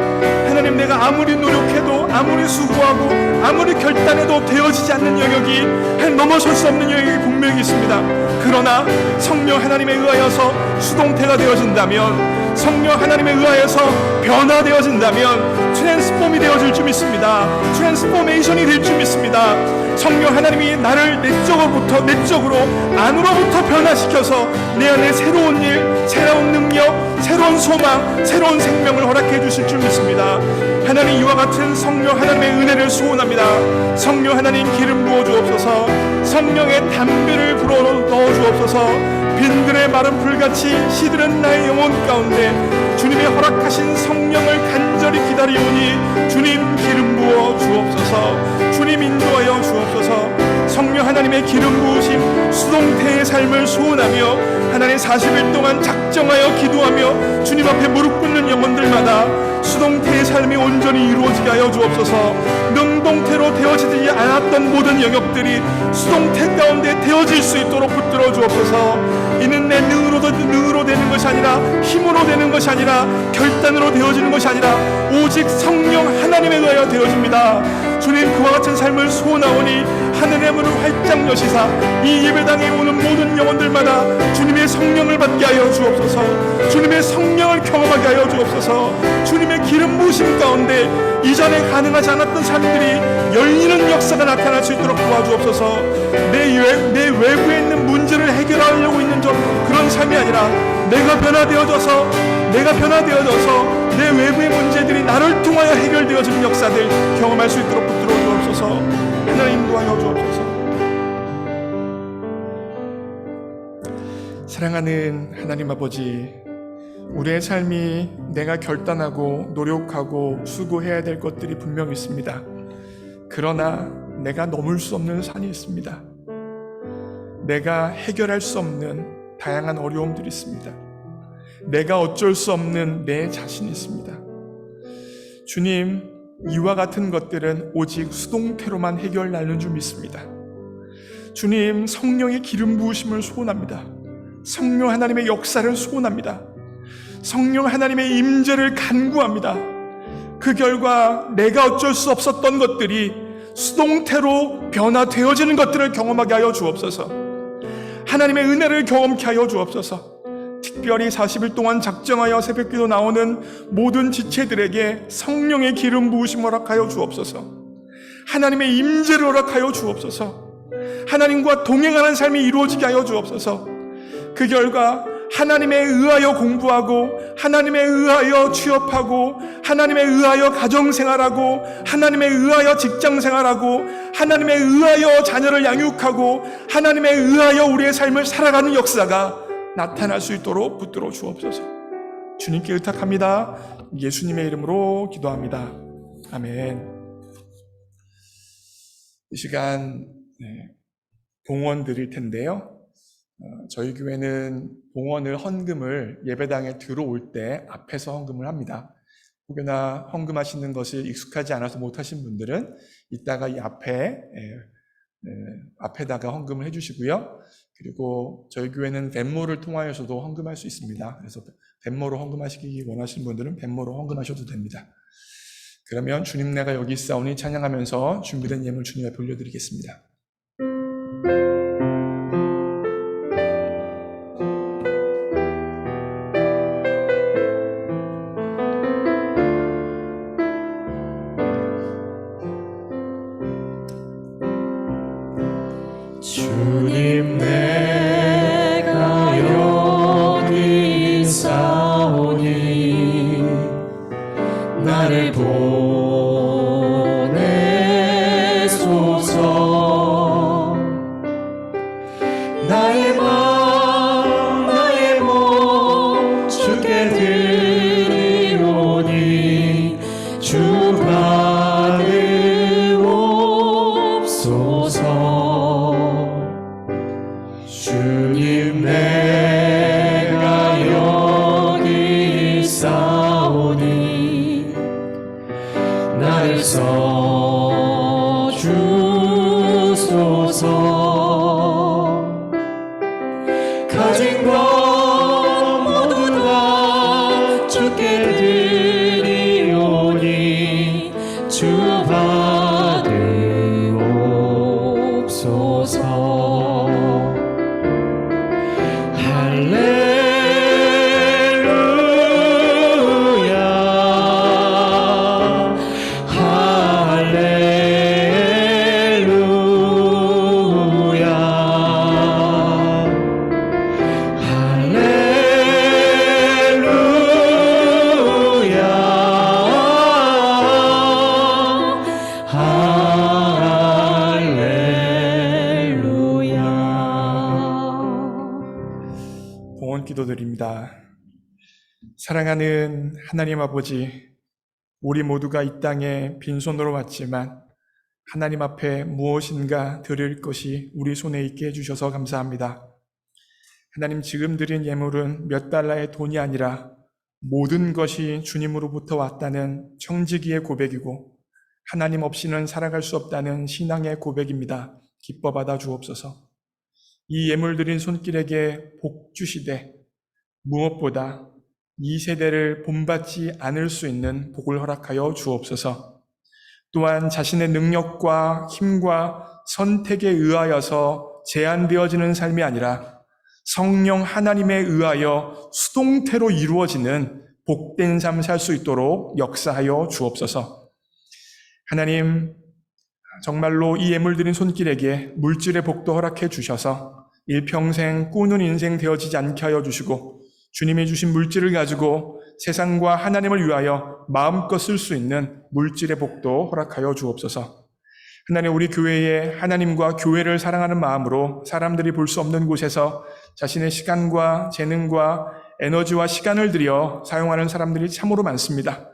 하나님, 내가 아무리 노력해도 아무리 수고하고 아무리 결단해도 되어지지 않는 영역이 하나님, 넘어설 수 없는 영역이 분명히 있습니다. 그러나 성령 하나님에 의하여서 수동태가 되어진다면, 성령 하나님에 의하여서 변화되어진다면 트랜스폼이 되어질 줄 믿습니다. 트랜스포메이션이 될 줄 믿습니다. 성령 하나님이 나를 내적으로 안으로부터 변화시켜서 내 안에 새로운 일, 새로운 능력, 새로운 소망, 새로운 생명을 허락해 주실 줄 믿습니다. 하나님, 이와 같은 성령 하나님의 은혜를 소원합니다. 성령 하나님, 기름 부어 주옵소서. 성령의 담배를 불어 넣어 주옵소서. 빈들의 마른 풀같이 시들은 나의 영혼 가운데 주님의 허락하신 성령을 간절히 기다리오니 주님 기름 부어 주옵소서. 주님 인도하여 주옵소서. 성령 하나님의 기름 부으심 수동태의 삶을 소원하며 하나님 40일 동안 작정하여 기도하며 주님 앞에 무릎 꿇는 영혼들마다 수동태의 삶이 온전히 이루어지게 하여 주옵소서. 능동태로 되어지지 않았던 모든 영역들이 수동태 가운데 되어질 수 있도록 붙들어 주옵소서. 이는 내 능으로 되는 것이 아니라 힘으로 되는 것이 아니라 결단으로 되어지는 것이 아니라 오직 성령 하나님에 의하여 되어집니다. 주님, 그와 같은 삶을 소원하오니 하늘의 문을 활짝 여시사 이 예배당에 오는 모든 영혼들마다 주님의 성령을 받게 하여 주옵소서. 주님의 성령을 경험하게 하여 주옵소서. 주님의 기름 부으심 가운데 이전에 가능하지 않았던 삶들이 열리는 역사가 나타날 수 있도록 도와주옵소서. 내 외부에 있는 문제를 해결하려고 있는 그런 삶이 아니라 내가 변화되어져서 내 외부의 문제들이 나를 통하여 해결되어지는 역사들 경험할 수 있도록 붙들어 주옵소서. 하나님 인도하여 주옵소서. 사랑하는 하나님 아버지, 우리의 삶이 내가 결단하고 노력하고 수고해야 될 것들이 분명히 있습니다. 그러나 내가 넘을 수 없는 산이 있습니다. 내가 해결할 수 없는 다양한 어려움들이 있습니다. 내가 어쩔 수 없는 내 자신이 있습니다. 주님, 이와 같은 것들은 오직 수동태로만 해결나는 줄 믿습니다. 주님, 성령의 기름 부으심을 소원합니다. 성령 하나님의 역사를 소원합니다. 성령 하나님의 임재를 간구합니다. 그 결과 내가 어쩔 수 없었던 것들이 수동태로 변화되어지는 것들을 경험하게 하여 주옵소서. 하나님의 은혜를 경험케 하여 주옵소서. 특별히 40일 동안 작정하여 새벽기도 나오는 모든 지체들에게 성령의 기름 부으심 허락하여 주옵소서. 하나님의 임재를 허락하여 주옵소서. 하나님과 동행하는 삶이 이루어지게 하여 주옵소서. 그 결과 하나님에 의하여 공부하고 하나님에 의하여 취업하고 하나님에 의하여 가정생활하고 하나님에 의하여 직장생활하고 하나님에 의하여 자녀를 양육하고 하나님에 의하여 우리의 삶을 살아가는 역사가 나타날 수 있도록 붙들어 주옵소서. 주님께 의탁합니다. 예수님의 이름으로 기도합니다. 아멘. 이 시간 봉헌 드릴 텐데요. 저희 교회는 봉헌을 헌금을 예배당에 들어올 때 앞에서 헌금을 합니다. 혹여나 헌금하시는 것이 익숙하지 않아서 못하신 분들은 이따가 이 앞에다가 헌금을 해주시고요. 그리고 저희 교회는 벤모를 통하여서도 헌금할 수 있습니다. 그래서 벤모로 헌금하시기 원하시는 분들은 벤모로 헌금하셔도 됩니다. 그러면 주님 내가 여기 있사오니 찬양하면서 준비된 예물 주님 앞에 올려드리겠습니다. 주님 내가 여기 있사오니 나를 보내소서. 나의 마음 나의 몸 주께 드리오니 주 받으옵소서. 주님 내가 여기 있사오니 나를 써주소서. 가진 것 모두 다 주께 드리오니 주 받으옵소서. 주옵소서. 기도드립니다. 사랑하는 하나님 아버지, 우리 모두가 이 땅에 빈손으로 왔지만 하나님 앞에 무엇인가 드릴 것이 우리 손에 있게 해주셔서 감사합니다. 하나님, 지금 드린 예물은 몇 달러의 돈이 아니라 모든 것이 주님으로부터 왔다는 청지기의 고백이고 하나님 없이는 살아갈 수 없다는 신앙의 고백입니다. 기뻐 받아 주옵소서. 이 예물 드린 손길에게 복 주시되 무엇보다 이 세대를 본받지 않을 수 있는 복을 허락하여 주옵소서. 또한 자신의 능력과 힘과 선택에 의하여서 제한되어지는 삶이 아니라 성령 하나님에 의하여 수동태로 이루어지는 복된 삶 살 수 있도록 역사하여 주옵소서. 하나님, 정말로 이 예물 드린 손길에게 물질의 복도 허락해 주셔서 일평생 꾸는 인생 되어지지 않게 하여 주시고 주님이 주신 물질을 가지고 세상과 하나님을 위하여 마음껏 쓸 수 있는 물질의 복도 허락하여 주옵소서. 하나님, 우리 교회에 하나님과 교회를 사랑하는 마음으로 사람들이 볼 수 없는 곳에서 자신의 시간과 재능과 에너지와 시간을 들여 사용하는 사람들이 참으로 많습니다.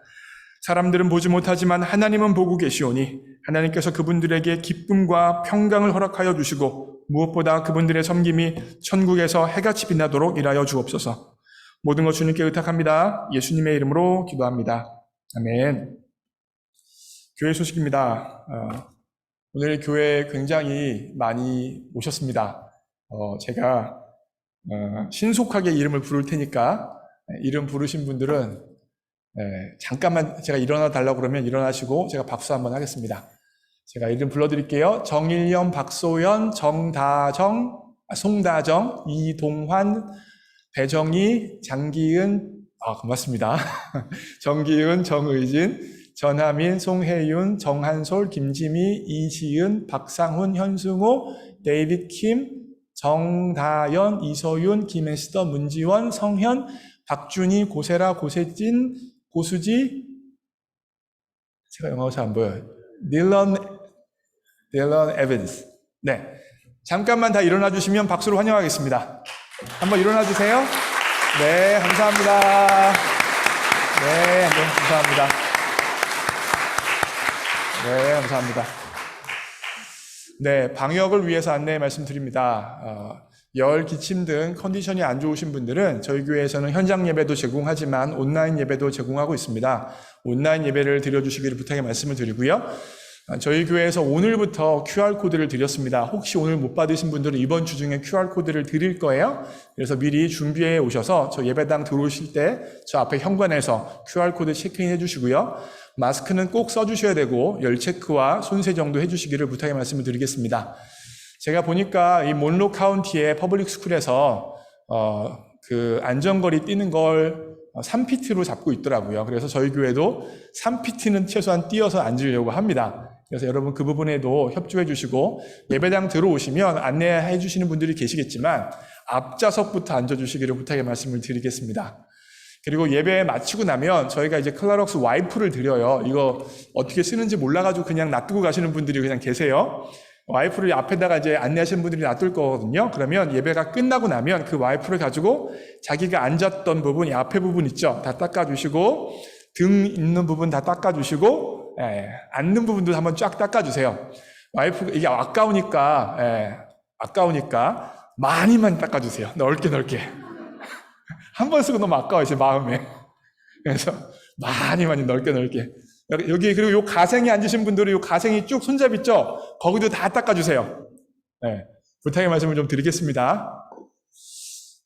사람들은 보지 못하지만 하나님은 보고 계시오니 하나님께서 그분들에게 기쁨과 평강을 허락하여 주시고 무엇보다 그분들의 섬김이 천국에서 해같이 빛나도록 일하여 주옵소서. 모든 것 주님께 의탁합니다. 예수님의 이름으로 기도합니다. 아멘. 교회 소식입니다. 오늘 교회에 굉장히 많이 오셨습니다. 제가 신속하게 이름을 부를 테니까 이름 부르신 분들은 잠깐만 제가 일어나 달라고 그러면 일어나시고 제가 박수 한번 하겠습니다. 제가 이름 불러드릴게요. 정일영, 박소연, 송다정, 이동환, 배정희, 장기은, 고맙습니다. 정기은, 정의진, 전하민, 송혜윤, 정한솔, 김지미, 이시은, 박상훈, 현승호, 데이빗 킴, 정다연, 이서윤, 김에스더, 문지원, 성현, 박준희, 고세라, 고세진, 고수지, 제가 영어가 잘 안 보여요. 딜런 에반스. 네. 잠깐만 다 일어나 주시면 박수로 환영하겠습니다. 한번 일어나 주세요. 네, 감사합니다. 네, 감사합니다. 네, 감사합니다. 네, 방역을 위해서 안내 말씀드립니다. 열, 기침 등 컨디션이 안 좋으신 분들은 저희 교회에서는 현장 예배도 제공하지만 온라인 예배도 제공하고 있습니다. 온라인 예배를 드려주시기를 부탁의 말씀을 드리고요. 저희 교회에서 오늘부터 QR코드를 드렸습니다. 혹시 오늘 못 받으신 분들은 이번 주 중에 QR코드를 드릴 거예요. 그래서 미리 준비해 오셔서 저 예배당 들어오실 때 저 앞에 현관에서 QR코드 체크인 해주시고요. 마스크는 꼭 써주셔야 되고 열 체크와 손 세정도 해주시기를 부탁의 말씀을 드리겠습니다. 제가 보니까 이 몬로 카운티의 퍼블릭 스쿨에서 그 안전거리 뛰는 걸 3PT로 잡고 있더라고요. 그래서 저희 교회도 3PT는 최소한 뛰어서 앉으려고 합니다. 그래서 여러분 그 부분에도 협조해 주시고 예배당 들어오시면 안내해 주시는 분들이 계시겠지만 앞좌석부터 앉아주시기를 부탁의 말씀을 드리겠습니다. 그리고 예배 마치고 나면 저희가 이제 클라럭스 와이프를 드려요. 이거 어떻게 쓰는지 몰라가지고 그냥 놔두고 가시는 분들이 그냥 계세요. 와이프를 앞에다가 이제 안내하시는 분들이 놔둘 거거든요. 그러면 예배가 끝나고 나면 그 와이프를 가지고 자기가 앉았던 부분, 이 앞에 부분 있죠? 다 닦아주시고 등 있는 부분 다 닦아주시고 앉는 부분도 한번 쫙 닦아주세요. 와이프가 이게 아까우니까 많이 닦아주세요. 넓게. 한 번 쓰고 너무 아까워요, 제 마음에. 그래서 많이 넓게. 여기 그리고 요 가생이 앉으신 분들은 요 가생이 쭉 손잡이 있죠? 거기도 다 닦아주세요. 네, 부탁의 말씀을 좀 드리겠습니다.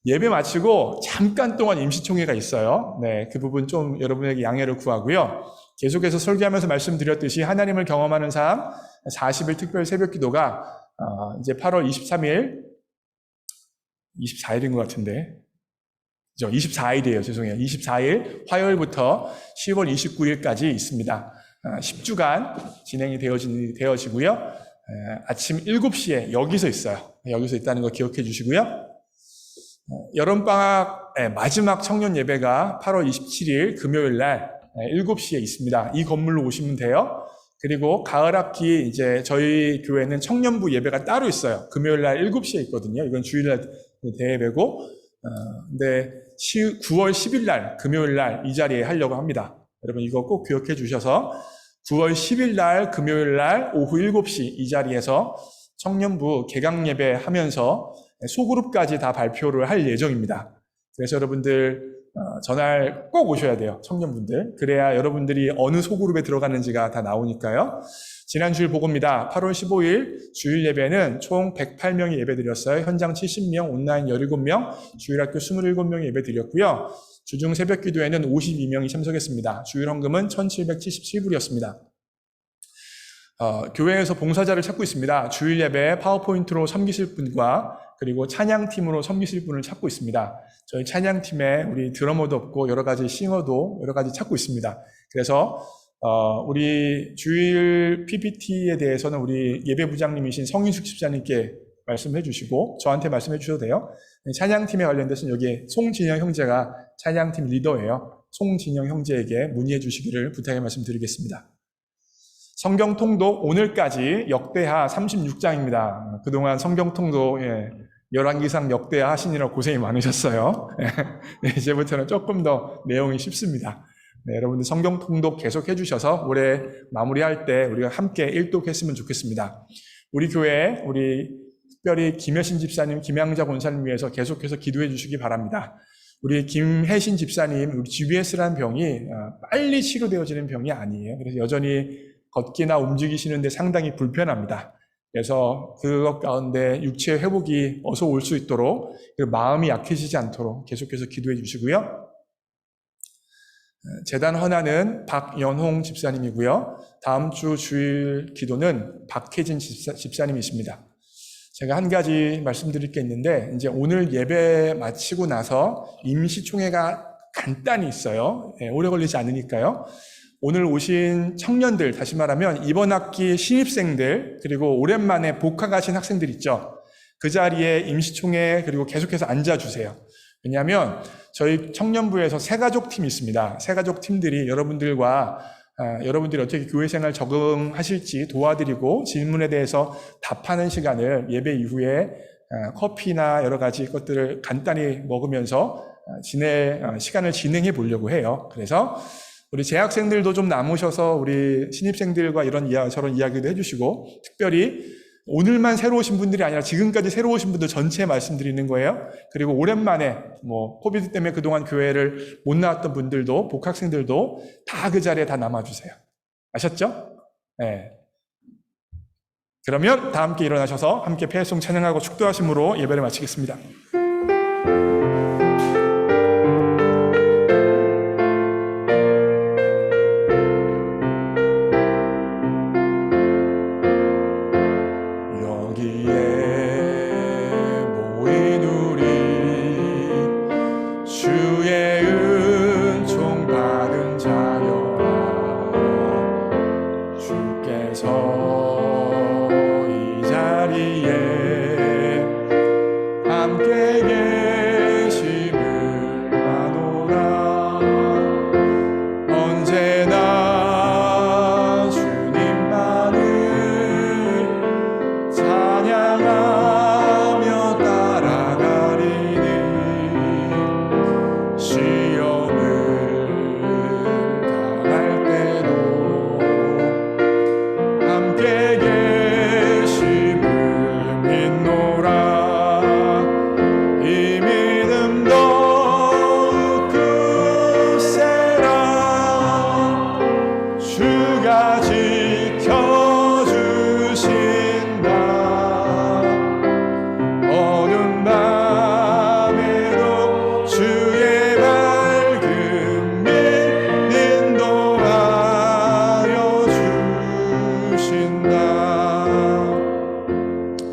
예배 마치고 잠깐 동안 임시총회가 있어요. 네, 그 부분 좀 여러분에게 양해를 구하고요. 계속해서 설교하면서 말씀드렸듯이 하나님을 경험하는 삶 40일 특별 새벽기도가 이제 8월 23일, 24일인 것 같은데, 24일이에요. 죄송해요. 24일 화요일부터 10월 29일까지 있습니다. 10주간 진행이 되어지고요. 아침 7시에 여기서 있어요. 여기서 있다는 거 기억해 주시고요. 여름방학 마지막 청년 예배가 8월 27일 금요일 날 7시에 있습니다. 이 건물로 오시면 돼요. 그리고 가을 학기 이제 저희 교회는 청년부 예배가 따로 있어요. 금요일 날 7시에 있거든요. 이건 주일날 대예배고, 근데 9월 10일 날 금요일 날 이 자리에 하려고 합니다. 여러분 이거 꼭 기억해 주셔서 9월 10일 날 금요일 날 오후 7시 이 자리에서 청년부 개강 예배 하면서 소그룹까지 다 발표를 할 예정입니다. 그래서 여러분들 전날 꼭 오셔야 돼요. 청년분들. 그래야 여러분들이 어느 소그룹에 들어가는지가 다 나오니까요. 지난 주일 보고입니다. 8월 15일 주일 예배는 총 108명이 예배 드렸어요. 현장 70명, 온라인 17명, 주일학교 27명이 예배 드렸고요. 주중 새벽 기도에는 52명이 참석했습니다. 주일 헌금은 1,777불이었습니다. 교회에서 봉사자를 찾고 있습니다. 주일 예배 파워포인트로 섬기실 분과 그리고 찬양팀으로 섬기실 분을 찾고 있습니다. 저희 찬양팀에 우리 드러머도 없고 여러 가지 싱어도 여러 가지 찾고 있습니다. 그래서 우리 주일 PPT에 대해서는 우리 예배부장님이신 성인숙 집사님께 말씀해 주시고 저한테 말씀해 주셔도 돼요. 찬양팀에 관련돼서는 여기에 송진영 형제가 찬양팀 리더예요. 송진영 형제에게 문의해 주시기를 부탁의 말씀드리겠습니다. 성경 통독 오늘까지 역대하 36장입니다. 그동안 성경 통독 열왕기상 역대하 하시느라 고생이 많으셨어요. 이제부터는 조금 더 내용이 쉽습니다. 여러분들 성경 통독 계속 해주셔서 올해 마무리할 때 우리가 함께 일독했으면 좋겠습니다. 우리 교회 우리 특별히 김여신 집사님, 김양자 권사님 위해서 계속해서 기도해 주시기 바랍니다. 우리 김혜신 집사님, 우리 GBS라는 병이 빨리 치료되어지는 병이 아니에요. 그래서 여전히 걷기나 움직이시는데 상당히 불편합니다. 그래서 그것 가운데 육체 회복이 어서 올 수 있도록 마음이 약해지지 않도록 계속해서 기도해 주시고요. 재단 헌화는 박연홍 집사님이고요. 다음 주 주일 기도는 박혜진 집사님이십니다. 제가 한 가지 말씀드릴 게 있는데 이제 오늘 예배 마치고 나서 임시총회가 간단히 있어요. 오래 걸리지 않으니까요. 오늘 오신 청년들, 다시 말하면 이번 학기 신입생들, 그리고 오랜만에 복학하신 학생들 있죠. 그 자리에 임시총회 그리고 계속해서 앉아주세요. 왜냐하면 저희 청년부에서 새가족팀이 있습니다. 새가족 팀들이 여러분들과 여러분들이 어떻게 교회생활 적응하실지 도와드리고 질문에 대해서 답하는 시간을 예배 이후에 커피나 여러 가지 것들을 간단히 먹으면서 시간을 진행해 보려고 해요. 그래서 우리 재학생들도 좀 남으셔서 우리 신입생들과 저런 이야기도 해주시고, 특별히 오늘만 새로 오신 분들이 아니라 지금까지 새로 오신 분들 전체 말씀드리는 거예요. 그리고 오랜만에 코비드 때문에 그동안 교회를 못 나왔던 분들도, 복학생들도 다 그 자리에 다 남아주세요. 아셨죠? 네. 그러면 다 함께 일어나셔서 함께 패송 찬양하고 축도하심으로 예배를 마치겠습니다.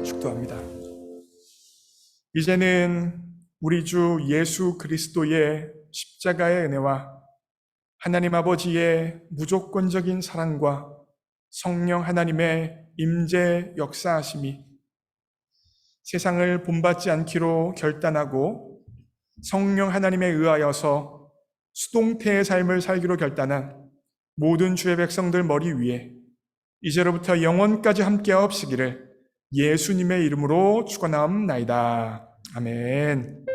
축도합니다. 이제는 우리 주 예수 그리스도의 십자가의 은혜와 하나님 아버지의 무조건적인 사랑과 성령 하나님의 임재 역사하심이 세상을 본받지 않기로 결단하고 성령 하나님에 의하여서 수동태의 삶을 살기로 결단한 모든 주의 백성들 머리 위에 이제로부터 영원까지 함께 하옵시기를 예수님의 이름으로 축원하옵나이다. 아멘.